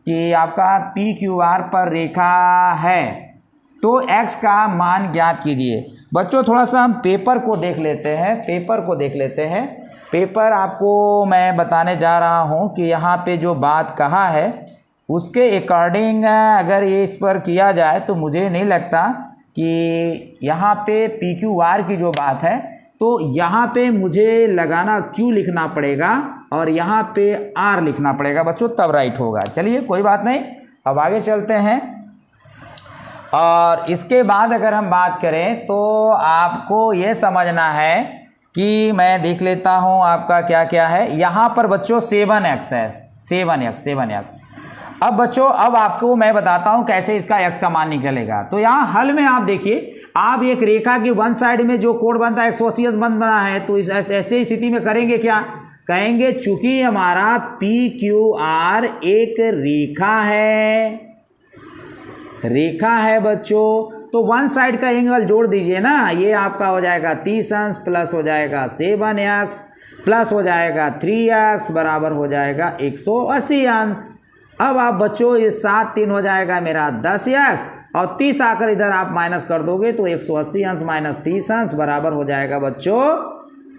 कि आपका पी क्यू आर पर रेखा है तो x का मान ज्ञात कीजिए। बच्चों थोड़ा सा हम पेपर को देख लेते हैं, पेपर आपको मैं बताने जा रहा हूँ कि यहाँ पे जो बात कहा है उसके अकॉर्डिंग अगर ये इस पर किया जाए तो मुझे नहीं लगता कि यहाँ पे पी क्यू आर की जो बात है तो यहाँ पे मुझे लगाना Q लिखना पड़ेगा और यहाँ पे R लिखना पड़ेगा बच्चों, तब राइट होगा। चलिए कोई बात नहीं, अब आगे चलते हैं। और इसके बाद अगर हम बात करें तो आपको ये समझना है कि मैं देख लेता हूँ आपका क्या क्या है। यहाँ पर बच्चों 7x है, 7x। अब बच्चों अब आपको मैं बताता हूं कैसे इसका x का मान निकलेगा। तो यहाँ हल में आप देखिए, आप एक रेखा की वन साइड में जो कोण बनता है 180 बना है, तो इस ऐसे स्थिति में करेंगे क्या, कहेंगे चूंकि हमारा पी क्यू आर एक रेखा है बच्चों, तो वन साइड का एंगल जोड़ दीजिए ना, ये आपका हो जाएगा 30 अंश प्लस हो जाएगा 7x प्लस हो जाएगा 3x बराबर हो जाएगा 180 अंश। अब आप बच्चों ये 7 3 हो जाएगा मेरा 10x और 30 आकर इधर आप माइनस कर दोगे तो 180 अंश माइनस 30 अंश बराबर हो जाएगा बच्चों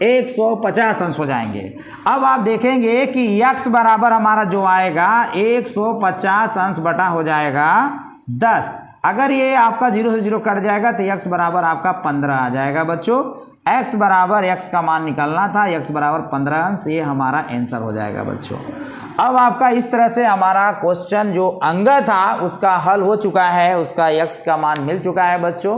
150 अंश हो जाएंगे। अब आप देखेंगे कि x बराबर हमारा जो आएगा 150 अंश बटा हो जाएगा 10। अगर ये आपका 0 से 0 कट जाएगा तो x बराबर आपका 15 आ जाएगा बच्चों। x बराबर x का मान निकालना था, x बराबर 15 अंश, ये हमारा आंसर हो जाएगा बच्चों। अब आपका इस तरह से हमारा क्वेश्चन जो अंग था उसका हल हो चुका है, उसका x का मान मिल चुका है बच्चों।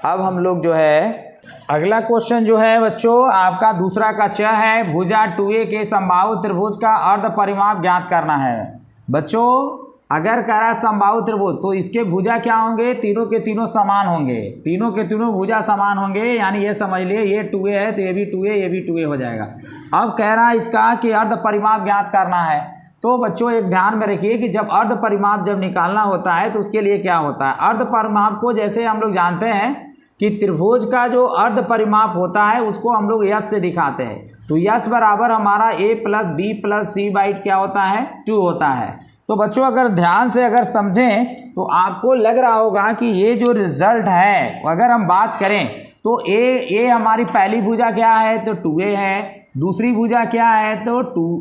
अब हम लोग जो है अगला क्वेश्चन जो है बच्चों आपका दूसरा का च है, भुजा 2a के समबाहु त्रिभुज का अर्ध परिमाप ज्ञात करना है। बच्चों अगर कह रहा है समबाहु त्रिभुज तो इसके भुजा क्या होंगे, तीनों के तीनों समान होंगे, तीनों के तीनों भुजा समान होंगे, यानी ये समझ लिए ये 2a है तो ये भी 2a, ये भी 2a हो जाएगा। अब कह रहा है इसका कि अर्ध परिमाप ज्ञात करना है। तो बच्चों एक ध्यान में रखिए कि जब अर्ध परिमाप जब निकालना होता है तो उसके लिए क्या होता है, अर्ध परिमाप को जैसे हम लोग जानते हैं कि त्रिभुज का जो अर्ध परिमाप होता है उसको हम लोग यश से दिखाते हैं। तो यश बराबर हमारा a plus b plus c by क्या होता है, 2 होता है। तो बच्चों अगर ध्यान से अगर समझें तो आपको लग रहा होगा कि ये जो रिजल्ट है अगर हम बात करें तो ए हमारी पहली भुजा क्या है तो 2a है, दूसरी भुजा क्या है तो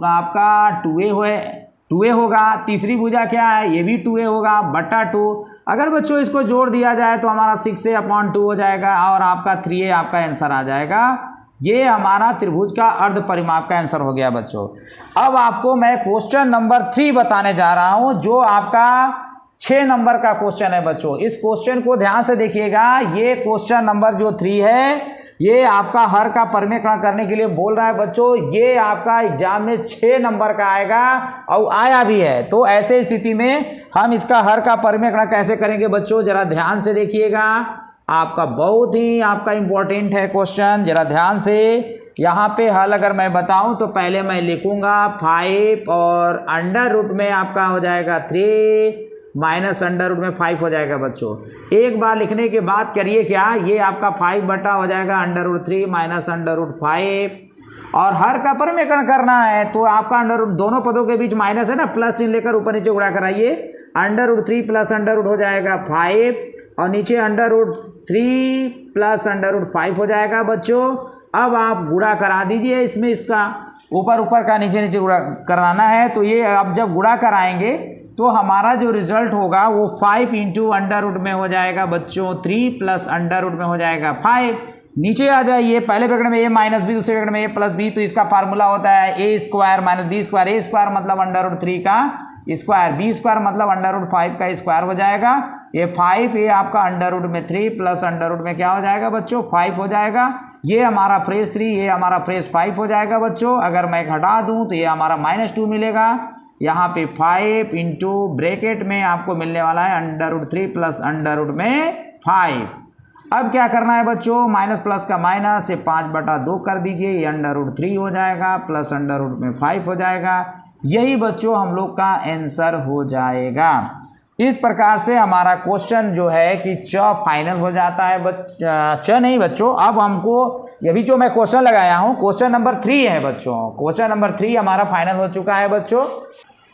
आपका 2a होगा, तीसरी भुजा क्या है ये भी 2a होगा बटा 2। अगर बच्चों इसको जोड़ दिया जाए तो हमारा 6a/2 हो जाएगा और आपका 3a आपका आंसर आ जाएगा। ये हमारा त्रिभुज का अर्ध परिमाप का आंसर हो गया बच्चों। अब आपको मैं क्वेश्चन नंबर 3 बताने जा रहा हूं जो आपका 6 नंबर का क्वेश्चन है बच्चों। इस क्वेश्चन को ध्यान से देखिएगा, ये क्वेश्चन नंबर जो 3 है ये आपका हर का परिमेयकरण करने के लिए बोल रहा है बच्चों। ये आपका एग्जाम में 6 नंबर का आएगा और आया भी है। तो ऐसे स्थिति में हम इसका हर का परिमेयकरण कैसे करेंगे बच्चों, जरा ध्यान से देखिएगा, आपका बहुत ही आपका इंपॉर्टेंट है क्वेश्चन, जरा ध्यान से। यहाँ पे हल अगर मैं बताऊं तो पहले मैं लिखूंगा 5 और अंडर रूट में आपका हो जाएगा 3 माइनस अंडर रूट में 5 हो जाएगा बच्चों। एक बार लिखने के बाद करिए क्या, ये आपका 5 बटा हो जाएगा under root 3 minus under root 5 और हर का परिमेयकरण करना है तो आपका अंडर रूट दोनों पदों के बीच माइनस है ना, प्लस इन लेकर ऊपर नीचे उड़ा कर आइए, under root 3 plus under root हो जाएगा 5 और नीचे √3 प्लस √5 हो जाएगा बच्चों। अब आप गुणा करा दीजिए इसमें, इसका ऊपर ऊपर का नीचे नीचे गुणा कराना है। तो ये अब जब गुणा कराएंगे तो हमारा जो रिजल्ट होगा वो 5 इंटू अंडर में हो जाएगा बच्चों 3 प्लस अंडर में हो जाएगा 5। नीचे आ जाइए, पहले ब्रैकेट में a माइनस बी, दूसरे ब्रैकेट में a प्लस बी। तो इसका फार्मूला होता है a square minus b square. a square मतलब अंडर√3 का स्क्वायर, बी स्क्वायर मतलब अंडर√5 का स्क्वायर हो जाएगा। ये 5 ये आपका अंडर√3 प्लस अंडर में क्या हो जाएगा बच्चों 5 हो जाएगा। ये हमारा फ्रेश 3, ये हमारा फ्रेश 5 हो जाएगा बच्चों। अगर मैं हटा दूं तो ये हमारा -2 मिलेगा। यहाँ पे 5 इंटू ब्रैकेट में आपको मिलने वाला है अंडर√3 प्लस अंडर में 5। अब क्या करना है बच्चों, माइनस प्लस का माइनस, ये 5/2 कर दीजिए, ये अंडर√3 हो जाएगा प्लस अंडर में 5 हो जाएगा। यही बच्चों हम लोग का आंसर हो जाएगा। इस प्रकार से हमारा क्वेश्चन जो है कि च फाइनल हो जाता है। च नहीं बच्चों, अब हमको ये भी जो मैं क्वेश्चन लगाया हूँ क्वेश्चन नंबर 3 है बच्चों। क्वेश्चन नंबर 3 हमारा फाइनल हो चुका है बच्चों।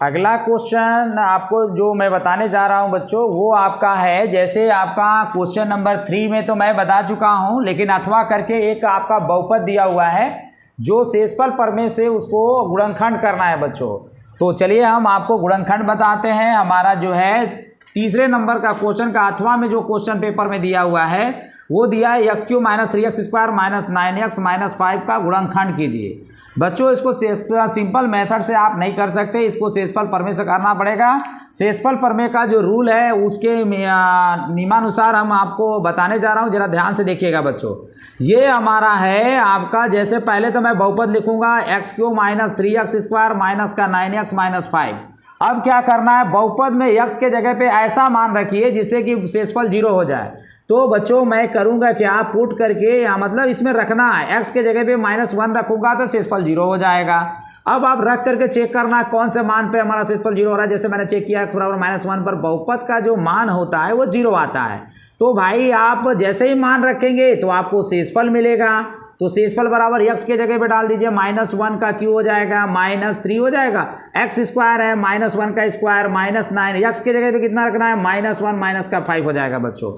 अगला क्वेश्चन आपको जो मैं बताने जा रहा हूं बच्चों वो आपका है, जैसे आपका क्वेश्चन नंबर 3 में तो मैं बता चुका हूं, लेकिन अथवा करके एक आपका बहुपद दिया हुआ है जो शेषफल प्रमेय से उसको गुणनखंड करना है बच्चों। तो चलिए हम आपको गुणनखंड बताते हैं। हमारा जो है तीसरे नंबर का क्वेश्चन का अथवा में जो क्वेश्चन पेपर में दिया हुआ है वो दिया है x³ - 3x² - 9x - 5 का गुणनखंड कीजिए। बच्चों इसको सिंपल मेथड से आप नहीं कर सकते, इसको शेषफल प्रमेय से करना पड़ेगा। शेषफल प्रमेय का जो रूल है उसके नियमानुसार हम आपको बताने जा रहा हूं, जरा ध्यान से देखिएगा बच्चों। ये हमारा है आपका, जैसे पहले तो मैं बहुपद लिखूंगा x³ - 3x² माइनस का 9x - 5। अब क्या करना है, बहुपद में x के जगह पे ऐसा मान रखिए जिससे कि शेषफल 0 हो जाए। तो बच्चों मैं करूंगा क्या, पुट करके या मतलब इसमें रखना है x के जगह पे -1 रखूंगा तो शेषफल 0 हो जाएगा। अब आप रख करके चेक करना कौन से मान पे हमारा शेषफल 0 हो रहा है। जैसे मैंने चेक किया x बराबर -1 पर बहुपद का जो मान होता है वो 0 आता है। तो भाई आप जैसे ही मान रखेंगे तो आपको शेषफल मिलेगा। तो शेषफल बराबर x के जगह पे डाल दीजिए, -1 का q हो जाएगा -3 हो जाएगा। x स्क्वायर है -1 का स्क्वायर -9, x के जगह पे कितना रखना है -1 - का 5 हो जाएगा बच्चों।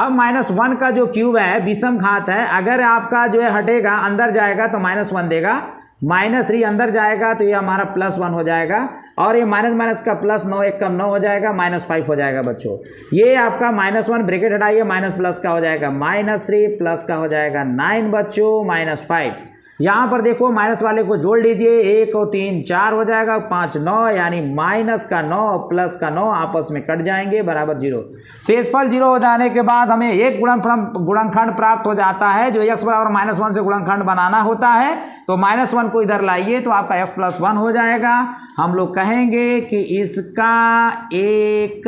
अब -1 का जो क्यूब है विषम घात है, अगर आपका जो है हटेगा अंदर जाएगा तो -1 देगा, -3 अंदर जाएगा तो ये हमारा +1 हो जाएगा। और ये माइनस का प्लस 9 1 कम 9 हो जाएगा, -5 हो जाएगा बच्चों। ये आपका -1 ब्रैकेट हटाइए, माइनस प्लस का हो जाएगा -3 प्लस का हो जाएगा 9 बच्चों -5। यहाँ पर देखो माइनस वाले को जोड़ लीजिए, 1 और 3 4 हो जाएगा, 5 9 यानी माइनस का 9 और प्लस का 9 आपस में कट जाएंगे बराबर 0। शेषफल 0 हो जाने के बाद हमें एक गुणनखंड प्राप्त हो जाता है जो x बराबर -1 से गुणनखंड बनाना होता है। तो -1 को इधर लाइए तो आपका x + 1 हो जाएगा। हम लोग कहेंगे कि इसका एक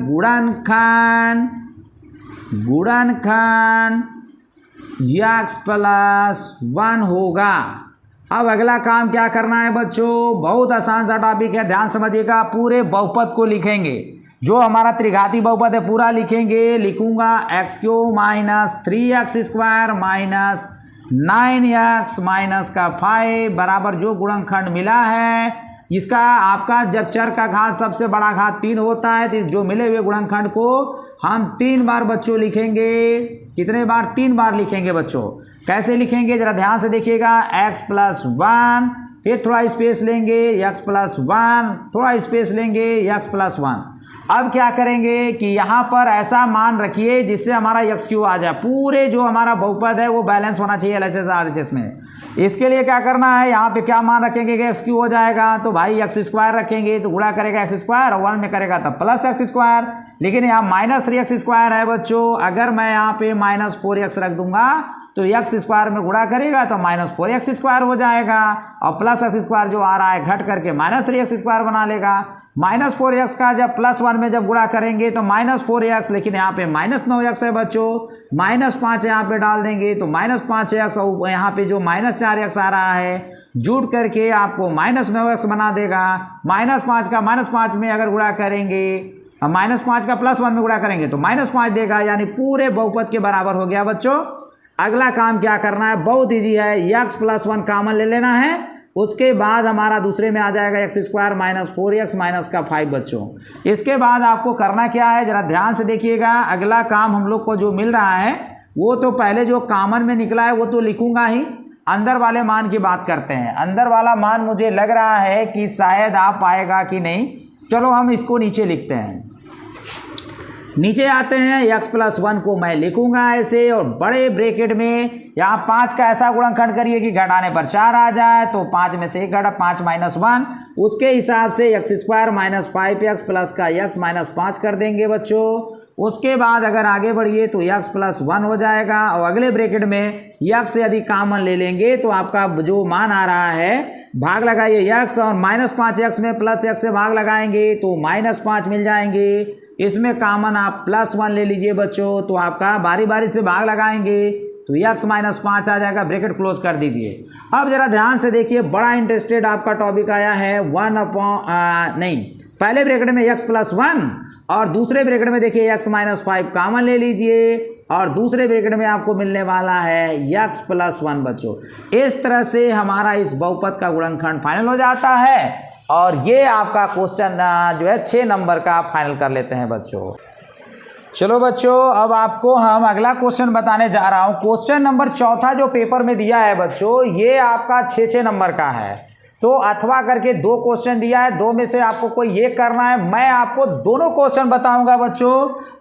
गुणनखंड x + 1 होगा। अब अगला काम क्या करना है बच्चों, बहुत आसान सा टॉपिक है, ध्यान समझिएगा। पूरे बहुपद को लिखेंगे, जो हमारा त्रिघाती बहुपद है पूरा लिखेंगे। लिखूंगा x³ - 3x² - 9x - का 5 बराबर जो गुणनखंड मिला है इसका आपका जब चर का घात सबसे बड़ा घात 3 होता है तो जो मिले हुए गुणनखंड को हम 3 बार बच्चों लिखेंगे। कितने बार, 3 बार लिखेंगे बच्चों। कैसे लिखेंगे जरा ध्यान से देखिएगा, x + 1 फिर थोड़ा स्पेस लेंगे, x + 1 थोड़ा स्पेस लेंगे, x + 1। अब क्या करेंगे कि यहाँ पर ऐसा मान रखिए जिससे हमारा x³ आ जाए। पूरे जो हमारा बहुपद है वो बैलेंस होना चाहिए LHS RHS में। इसके लिए क्या करना है, यहाँ पे क्या मान रखेंगे कि x³ हो जाएगा तो भाई x² रखेंगे तो गुणा करेगा x² और 1 में करेगा तो +x²। लेकिन यहाँ -3x² है बच्चों, अगर मैं यहाँ पे -4x रख दूंगा तो x² में गुणा करेगा तो -4x² हो जाएगा और +x² जो आ रहा है घट करके -3x² बना लेगा। -4x का जब +1 में जब गुणा करेंगे तो -4x, लेकिन यहाँ पे -9x है बच्चों, -5 यहाँ पे डाल देंगे तो -5x और यहाँ पे जो -4x आ रहा है जुट करके आपको -9x बना देगा। -5 का -5 में अगर गुणा करेंगे, -5 का +1 में गुणा करेंगे तो -5 देगा, यानी पूरे बहुपद के बराबर हो गया बच्चों। अगला काम क्या करना है, बहुत ईजी है, x + 1 कॉमन ले लेना है, उसके बाद हमारा दूसरे में आ जाएगा x square minus 4x minus का 5 बच्चों। इसके बाद आपको करना क्या है, ज़रा ध्यान से देखिएगा। अगला काम हम लोग को जो मिल रहा है वो तो पहले जो कॉमन में निकला है वो तो लिखूंगा ही, अंदर वाले मान की बात करते हैं। अंदर वाला मान मुझे लग रहा है कि शायद आ पाएगा कि नहीं, चलो हम इसको नीचे लिखते हैं। नीचे आते हैं, x+1 को मैं लिखूंगा ऐसे, और बड़े ब्रैकेट में यहाँ 5 का ऐसा गुणनखंड करिए कि घटाने पर 4 आ जाए, तो 5 में से 1 घटा 5 माइनस 1, उसके हिसाब से x square minus 5x plus का x माइनस 5 कर देंगे बच्चों। उसके बाद अगर आगे बढ़िए तो x+1 हो जाएगा, और अगले ब्रैकेट में x से यदि कॉमन ले लेंगे तो आपका जो मान आ रहा है, भाग लगाइए x और माइनस 5x में प्लस x से भाग लगाएंगे तो माइनस 5 मिल जाएंगे। इसमें कॉमन आप +1 ले लीजिए बच्चों, तो आपका बारी बारी से भाग लगाएंगे तो x माइनस 5 आ जाएगा, ब्रैकेट क्लोज कर दीजिए। अब जरा ध्यान से देखिए, बड़ा इंटरेस्टेड आपका टॉपिक आया है पहले ब्रैकेट में x+1 और दूसरे ब्रैकेट में देखिए x माइनस 5 कॉमन ले लीजिए, और दूसरे ब्रैकेट में आपको मिलने वाला है x+1 बच्चों। इस तरह से हमारा इस बहुपद का गुणनखंड फाइनल हो जाता है, और ये आपका क्वेश्चन जो है 6 नंबर का फाइनल कर लेते हैं बच्चों। चलो बच्चों, अब आपको हम अगला क्वेश्चन बताने जा रहा हूँ। क्वेश्चन नंबर 4 जो पेपर में दिया है बच्चों, ये आपका 6 नंबर का है। तो अथवा करके 2 क्वेश्चन दिया है, 2 में से आपको कोई एक करना है। मैं आपको दोनों क्वेश्चन बताऊंगा बच्चों।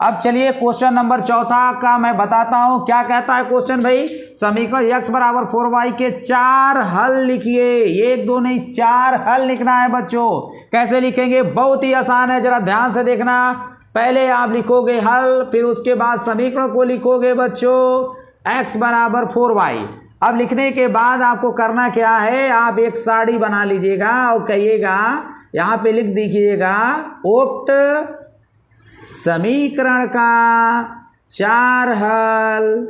अब चलिए क्वेश्चन नंबर 4 का मैं बताता हूं। क्या कहता है क्वेश्चन भाई, समीकरण x बराबर 4y के 4 हल लिखिए। 1 2 नहीं, 4 हल लिखना है बच्चों। कैसे लिखेंगे, बहुत ही आसान है, जरा ध्यान से देखना। पहले आप लिखोगे हल, फिर उसके बाद समीकरण को लिखोगे बच्चों x बराबर 4y। अब लिखने के बाद आपको करना क्या है, आप एक साड़ी बना लीजिएगा और कहिएगा, यहाँ पे लिख दीजिएगा उक्त समीकरण का 4 हल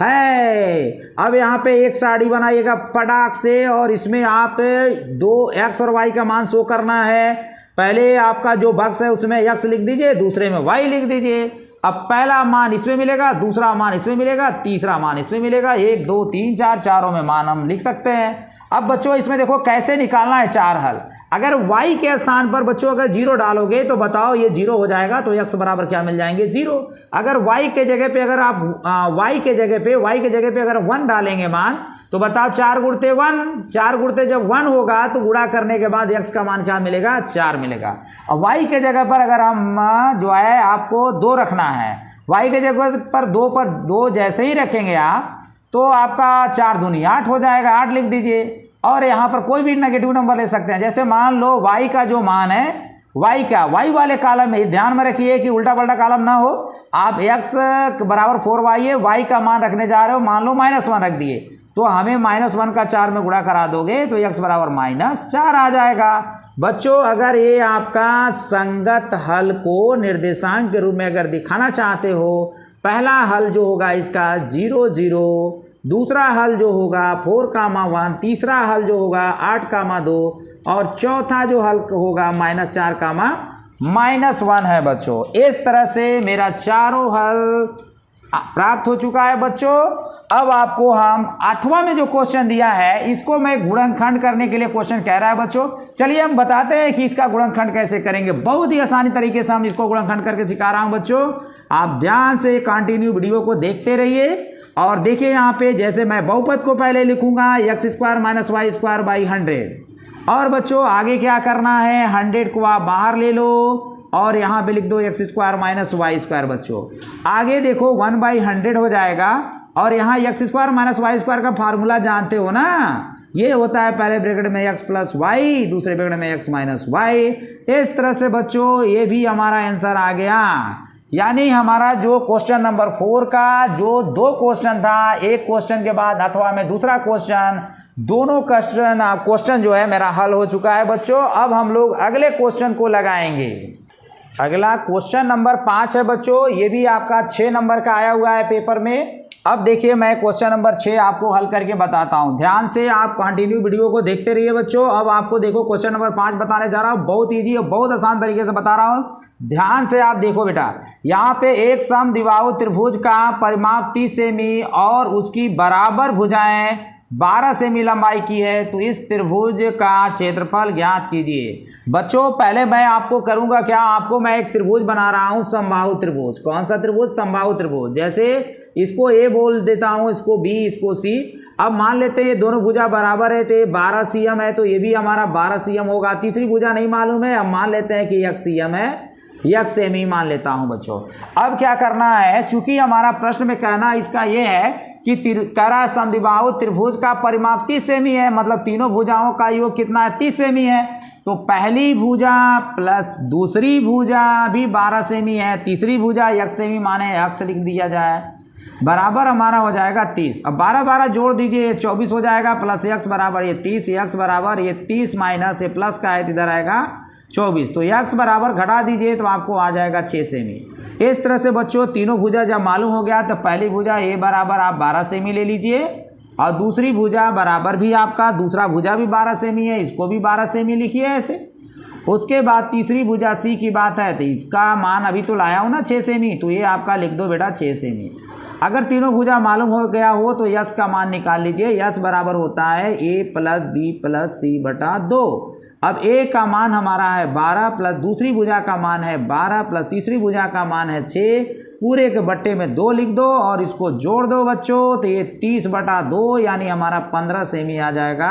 है। अब यहाँ पे एक साड़ी बनाइएगा फटाक से, और इसमें आप 2 x और y का मान शो करना है। पहले आपका जो बक्स है उसमें x लिख दीजिए, दूसरे में y लिख दीजिए। अब पहला मान इसमें मिलेगा, दूसरा मान इसमें मिलेगा, तीसरा मान इसमें मिलेगा। 1 2 3 4 चारों में मान हम लिख सकते हैं। अब बच्चों इसमें देखो कैसे निकालना है 4 हल। अगर y के स्थान पर बच्चों अगर 0 डालोगे तो बताओ ये 0 हो जाएगा, तो x बराबर क्या मिल जाएंगे 0। अगर y के जगह पे अगर आप y के जगह पे अगर 1 डालेंगे मान, तो बताओ 4 गुणते 1, 4 गुणते जब 1 होगा तो गुणा करने के बाद x का मान क्या मिलेगा, 4 मिलेगा। और y के जगह पर अगर हम जो है आपको 2 रखना है, y के जगह पर 2 जैसे ही रखेंगे आप, तो आपका 4 दूनी 8 हो जाएगा, 8 लिख दीजिए। और यहाँ पर कोई भी नेगेटिव नंबर ले सकते हैं। जैसे मान लो y का जो मान है, y वाले कॉलम में ध्यान में रखिए कि उल्टा पल्टा कॉलम ना हो। आप x बराबर 4y है, y का मान रखने जा रहे हो, मान लो -1 रख दिए, तो हमें -1 का 4 में गुणा करा दोगे तो x बराबर -4 आ जाएगा। बच्चों अगर ये आपका संगत हल को निर्देशांक के रूप में अगर दिखाना चाहते हो, पहला हल जो होगा इसका 0 0, दूसरा हल जो होगा 4, 1, तीसरा हल जो होगा 8, 2, और चौथा जो हल होगा -4, -1 है बच्चों। इस तरह से मेरा चारों हल प्राप्त हो चुका है बच्चों। अब आपको हम अथवा में जो क्वेश्चन दिया है, इसको मैं गुणनखंड करने के लिए क्वेश्चन कह रहा है बच्चों। चलिए हम बताते हैं कि इसका गुणनखंड कैसे करेंगे। बहुत ही आसानी तरीके से हम इसको गुणनखंड करके सिखा रहा हूं बच्चों। आप ध्यान से कंटिन्यू वीडियो को देखते रहिए। और देखिए यहाँ पे, जैसे मैं बहुपद को पहले लिखूंगा x² - y²/100, और बच्चों आगे क्या करना है, 100 को आप बाहर ले लो और यहाँ पे लिख दो x² - y² बच्चों। आगे देखो 1/100 हो जाएगा, और यहाँ x² - y² का फार्मूला जानते हो ना, ये होता है पहले ब्रैकेट में x + y, दूसरे ब्रैकेट में x - y। इस तरह से बच्चों ये भी हमारा आंसर आ गया। यानी हमारा जो क्वेश्चन नंबर 4 का जो 2 क्वेश्चन था, एक क्वेश्चन के बाद अथवा में दूसरा क्वेश्चन, दोनों क्वेश्चन जो है मेरा हल हो चुका है बच्चों। अब हम लोग अगले क्वेश्चन को लगाएंगे। अगला क्वेश्चन नंबर 5 है बच्चों, ये भी आपका 6 नंबर का आया हुआ है पेपर में। अब देखिए मैं क्वेश्चन नंबर 6 आपको हल करके बताता हूं। ध्यान से आप कंटिन्यू वीडियो को देखते रहिए बच्चों। अब आपको देखो क्वेश्चन नंबर 5 बताने जा रहा हूं। बहुत इजी और बहुत आसान तरीके से बता रहा हूं, ध्यान से आप देखो बेटा। यहाँ पे एक समद्विबाहु त्रिभुज का परिमाप 30 सेमी और उसकी बराबर भुजाएं 12 सेमी लंबाई की है। तो इस त्रिभुज का क्षेत्रफल ज्ञात कीजिए। बच्चों पहले मैं आपको करूंगा क्या, आपको मैं एक त्रिभुज बना रहा हूं, समबाहु त्रिभुज। कौन सा त्रिभुज? समबाहु त्रिभुज। जैसे इसको ए बोल देता हूं, इसको बी, इसको सी। अब मान लेते हैं ये दोनों भुजा बराबर है, तो ये 12 cm है, तो ये भी हमारा 12 cm होगा। तीसरी भुजा नहीं मालूम है, अब मान लेते हैं कि 1 cm है, 1 सेमी मान लेता हूं बच्चों। अब क्या करना है, चूंकि हमारा प्रश्न में कहना इसका ये है कि करा समद्विबाहु त्रिभुज का परिमाप 30 सेमी है, मतलब तीनों भुजाओं का योग कितना है? 30 सेमी है। तो पहली भुजा प्लस दूसरी भुजा भी 12 सेमी है, तीसरी भुजा 1 सेमी माने 1 से लिख दिया जाए, बराबर हमारा हो जाएगा 30। अब 12 12 जोड़ दीजिए, 24 हो जाएगा, प्लस x बराबर ये 30, x बराबर ये 30 माइनस ये प्लस का है, इधर आएगा 24। तो x बराबर घटा दीजिए तो आपको आ जाएगा 6 सेमी। इस तरह से बच्चों तीनों भुजा जब मालूम हो गया तो पहली भुजा a बराबर आप 12 सेमी ले लीजिए, और दूसरी भुजा बराबर भी आपका दूसरा भुजा भी 12 सेमी है, इसको भी 12 सेमी लिखिए ऐसे। उसके बाद तीसरी भुजा सी की बात है, तो इसका मान अभी तो लाया हूँ ना 6 सेमी, तो ये आपका लिख दो बेटा 6 सेमी। अगर तीनों भुजा मालूम हो गया हो तो यस का मान निकाल लीजिए। यस बराबर होता है a प्लस बी प्लस सी बटा 2। अब a का मान हमारा है 12 प्लस दूसरी भुजा का मान है 12 प्लस तीसरी भुजा का मान है 6, पूरे के बट्टे में 2 लिख दो और इसको जोड़ दो बच्चों, तो ये 30 बटा 2 यानी हमारा 15 सेमी आ जाएगा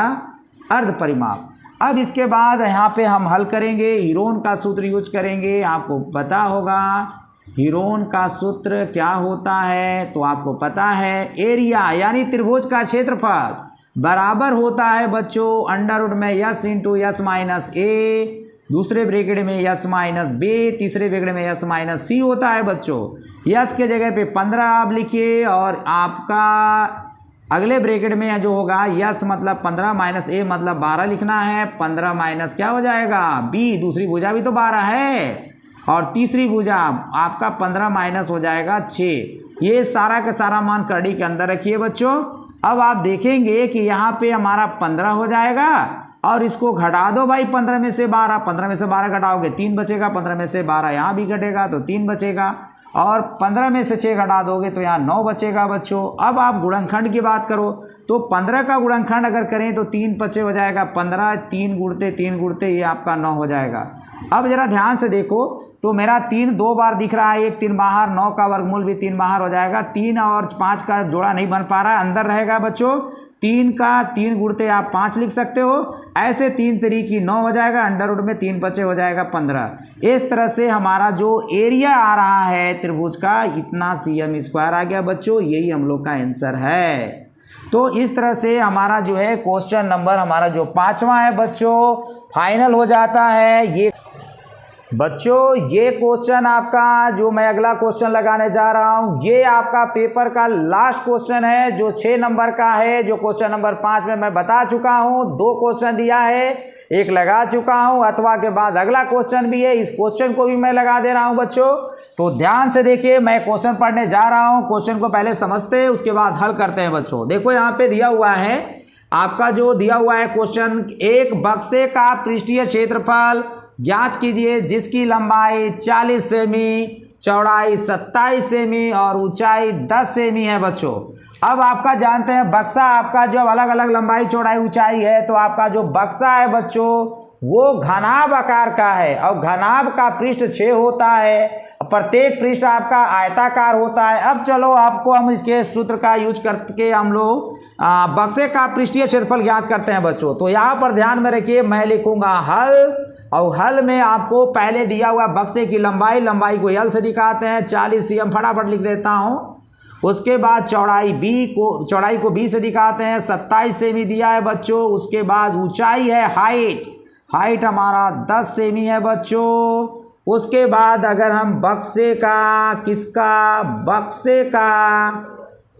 अर्ध परिमाप। अब इसके बाद यहाँ पे हम हल करेंगे, हीरोन का सूत्र यूज करेंगे। आपको पता होगा हीरोन का सूत्र क्या होता है, तो आपको पता है एरिया यानी त्रिभुज का क्षेत्रफल बराबर होता है बच्चों अंडर रूट में यस इंटू यस माइनस ए, दूसरे ब्रैकेट में यस माइनस बी, तीसरे ब्रैकेट में यस माइनस सी होता है बच्चों। यस के जगह पे 15 आप लिखिए, और आपका अगले ब्रैकेट में जो होगा यस मतलब 15 माइनस ए मतलब 12 लिखना है। 15 माइनस क्या हो जाएगा बी, दूसरी भुजा भी तो 12 है, और तीसरी भुजा आपका 15 माइनस हो जाएगा 6। ये सारा का सारा मान करड़ी के अंदर रखिए बच्चों। अब आप देखेंगे कि यहाँ पे हमारा 15 हो जाएगा, और इसको घटा दो भाई 15 में से 12, 15 में से 12 घटाओगे 3 बचेगा, 15 में से 12 यहाँ भी घटेगा तो 3 बचेगा, और 15 में से 6 घटा दोगे तो यहाँ 9 बचेगा बच्चों। अब आप गुणनखंड की बात करो तो 15 का गुणनखंड अगर करें तो 3 पचे हो जाएगा 15, 3 गुणते ये आपका 9 हो जाएगा। अब जरा ध्यान से देखो तो मेरा 3 2 बार दिख रहा है, एक 3 बाहर, 9 का वर्गमूल भी 3 बाहर हो जाएगा। 3 और 5 का जोड़ा नहीं बन पा रहा है, अंदर रहेगा बच्चों। 3 का 3 गुणते आप 5 लिख सकते हो, ऐसे 3 तरीकी 9 हो जाएगा, अंडर रूट में 3 बचे हो जाएगा 15। इस तरह से हमारा जो एरिया आ रहा है त्रिभुज का इतना cm स्क्वायर आ गया बच्चों, यही हम लोग का आंसर है। तो इस तरह से हमारा जो है क्वेश्चन नंबर हमारा जो 5वां है बच्चों फाइनल हो जाता है। ये बच्चों ये क्वेश्चन आपका जो मैं अगला क्वेश्चन लगाने जा रहा हूं ये आपका पेपर का लास्ट क्वेश्चन है जो 6 नंबर का है, जो क्वेश्चन नंबर 5 में मैं बता चुका हूं। 2 क्वेश्चन दिया है, एक लगा चुका हूं, अथवा के बाद अगला क्वेश्चन भी है, इस क्वेश्चन को भी मैं लगा दे रहा हूं बच्चों। तो ध्यान से देखिए, मैं क्वेश्चन पढ़ने जा रहा हूं, क्वेश्चन को पहले समझते हैं उसके बाद हल करते हैं बच्चों। देखो यहाँ पे दिया हुआ है आपका जो दिया हुआ है क्वेश्चन, एक बक्से का पृष्ठीय क्षेत्रफल ज्ञात कीजिए जिसकी लंबाई 40 सेमी, चौड़ाई 27 सेमी और ऊंचाई 10 सेमी है बच्चों। अब आपका जानते हैं बक्सा आपका जो अलग अलग लंबाई चौड़ाई ऊंचाई है, तो आपका जो बक्सा है बच्चों वो घनाभ आकार का है, और घनाभ का पृष्ठ 6 होता है, प्रत्येक पृष्ठ आपका आयताकार होता है। अब चलो आपको हम इसके सूत्र का यूज करके हम लोग बक्से का पृष्ठीय क्षेत्रफल ज्ञात करते हैं बच्चों। तो यहाँ पर ध्यान में रखिए, मैं लिखूंगा हल, और हल में आपको पहले दिया हुआ बक्से की लंबाई को यल से दिखाते हैं 40 cm, फटाफट लिख देता हूँ। उसके बाद चौड़ाई को बी से दिखाते हैं 27 सेमी दिया है बच्चों। उसके बाद ऊंचाई है हाइट हमारा 10 सेमी है बच्चों। उसके बाद अगर हम बक्से का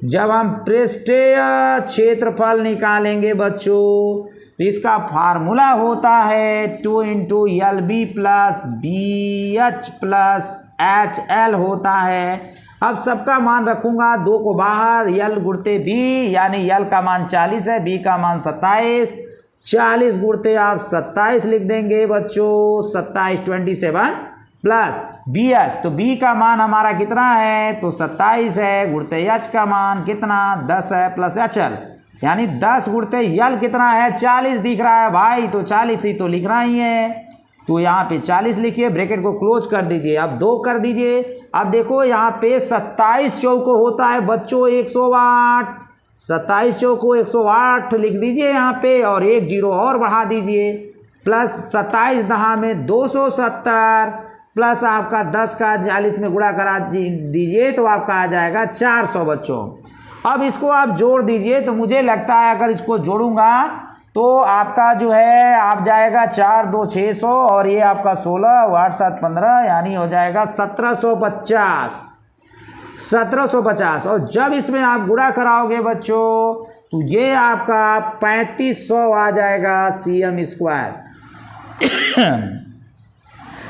जब हम पृष्ठीय क्षेत्रफल निकालेंगे बच्चों तो इसका फार्मूला होता है 2 × LB + BH + HL होता है। अब सबका मान रखूंगा 2 को बाहर, L गुणते B यानी L का मान 40 है, B का मान 27, 40 गुणते आप 27 लिख देंगे बच्चों, 27 27 प्लस BH, तो B का मान हमारा कितना है तो 27 है, गुणते H का मान कितना 10 है, प्लस HL यानी 10 गुणते यल कितना है 40 दिख रहा है भाई, तो 40 ही तो लिखना ही है। तो यहाँ पे 40 लिखिए, ब्रैकेट को क्लोज कर दीजिए। अब 2 कर दीजिए। अब देखो यहाँ पे 27 चौको होता है बच्चों 108, 27 चौको 108 लिख दीजिए यहाँ पे, और 1 जीरो और बढ़ा दीजिए, प्लस 27 दहा में 270, प्लस आपका 10 का 40 में गुणा करा दीजिए तो आपका आ जाएगा 400 बच्चों। अब इसको आप जोड़ दीजिए, तो मुझे लगता है अगर इसको जोड़ूंगा तो आपका जो है आप जाएगा 4 2 600, और ये आपका 16 8 7 15, यानी हो जाएगा 1750, 1750। और जब इसमें आप गुणा कराओगे बच्चों तो ये आपका 3500 आ जाएगा cm स्क्वायर।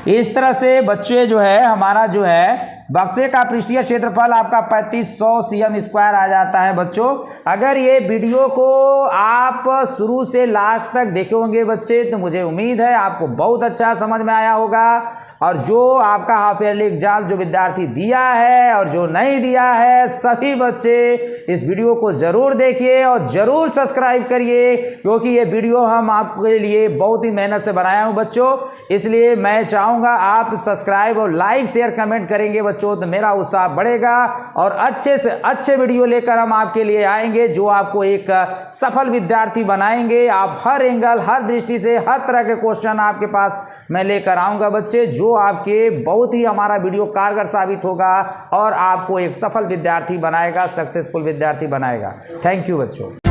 इस तरह से बच्चे जो है हमारा जो है बक्से का पृष्ठीय क्षेत्रफल आपका 3500 cm स्क्वायर आ जाता है बच्चों। अगर ये वीडियो को आप शुरू से लास्ट तक देखे होंगे बच्चे तो मुझे उम्मीद है आपको बहुत अच्छा समझ में आया होगा। और जो आपका हाफ ईयरली एग्जाम जो विद्यार्थी दिया है और जो नहीं दिया है, सभी बच्चे इस वीडियो को ज़रूर देखिए और ज़रूर सब्सक्राइब करिए, क्योंकि ये वीडियो हम आपके लिए बहुत ही मेहनत से बनाया हूँ बच्चों। इसलिए मैं चाहूँगा आप सब्सक्राइब और लाइक शेयर कमेंट करेंगे बच्चों, तो मेरा उत्साह बढ़ेगा और अच्छे से अच्छे वीडियो लेकर हम आपके लिए आएंगे जो आपको एक सफल विद्यार्थी बनाएंगे। आप हर एंगल, हर दृष्टि से, हर तरह के क्वेश्चन आपके पास मैं लेकर आऊँगा बच्चे, जो आपके बहुत ही हमारा वीडियो कारगर साबित होगा और आपको एक सफल विद्यार्थी बनाएगा, सक्सेसफुल विद्यार्थी बनाएगा। थैंक यू बच्चों।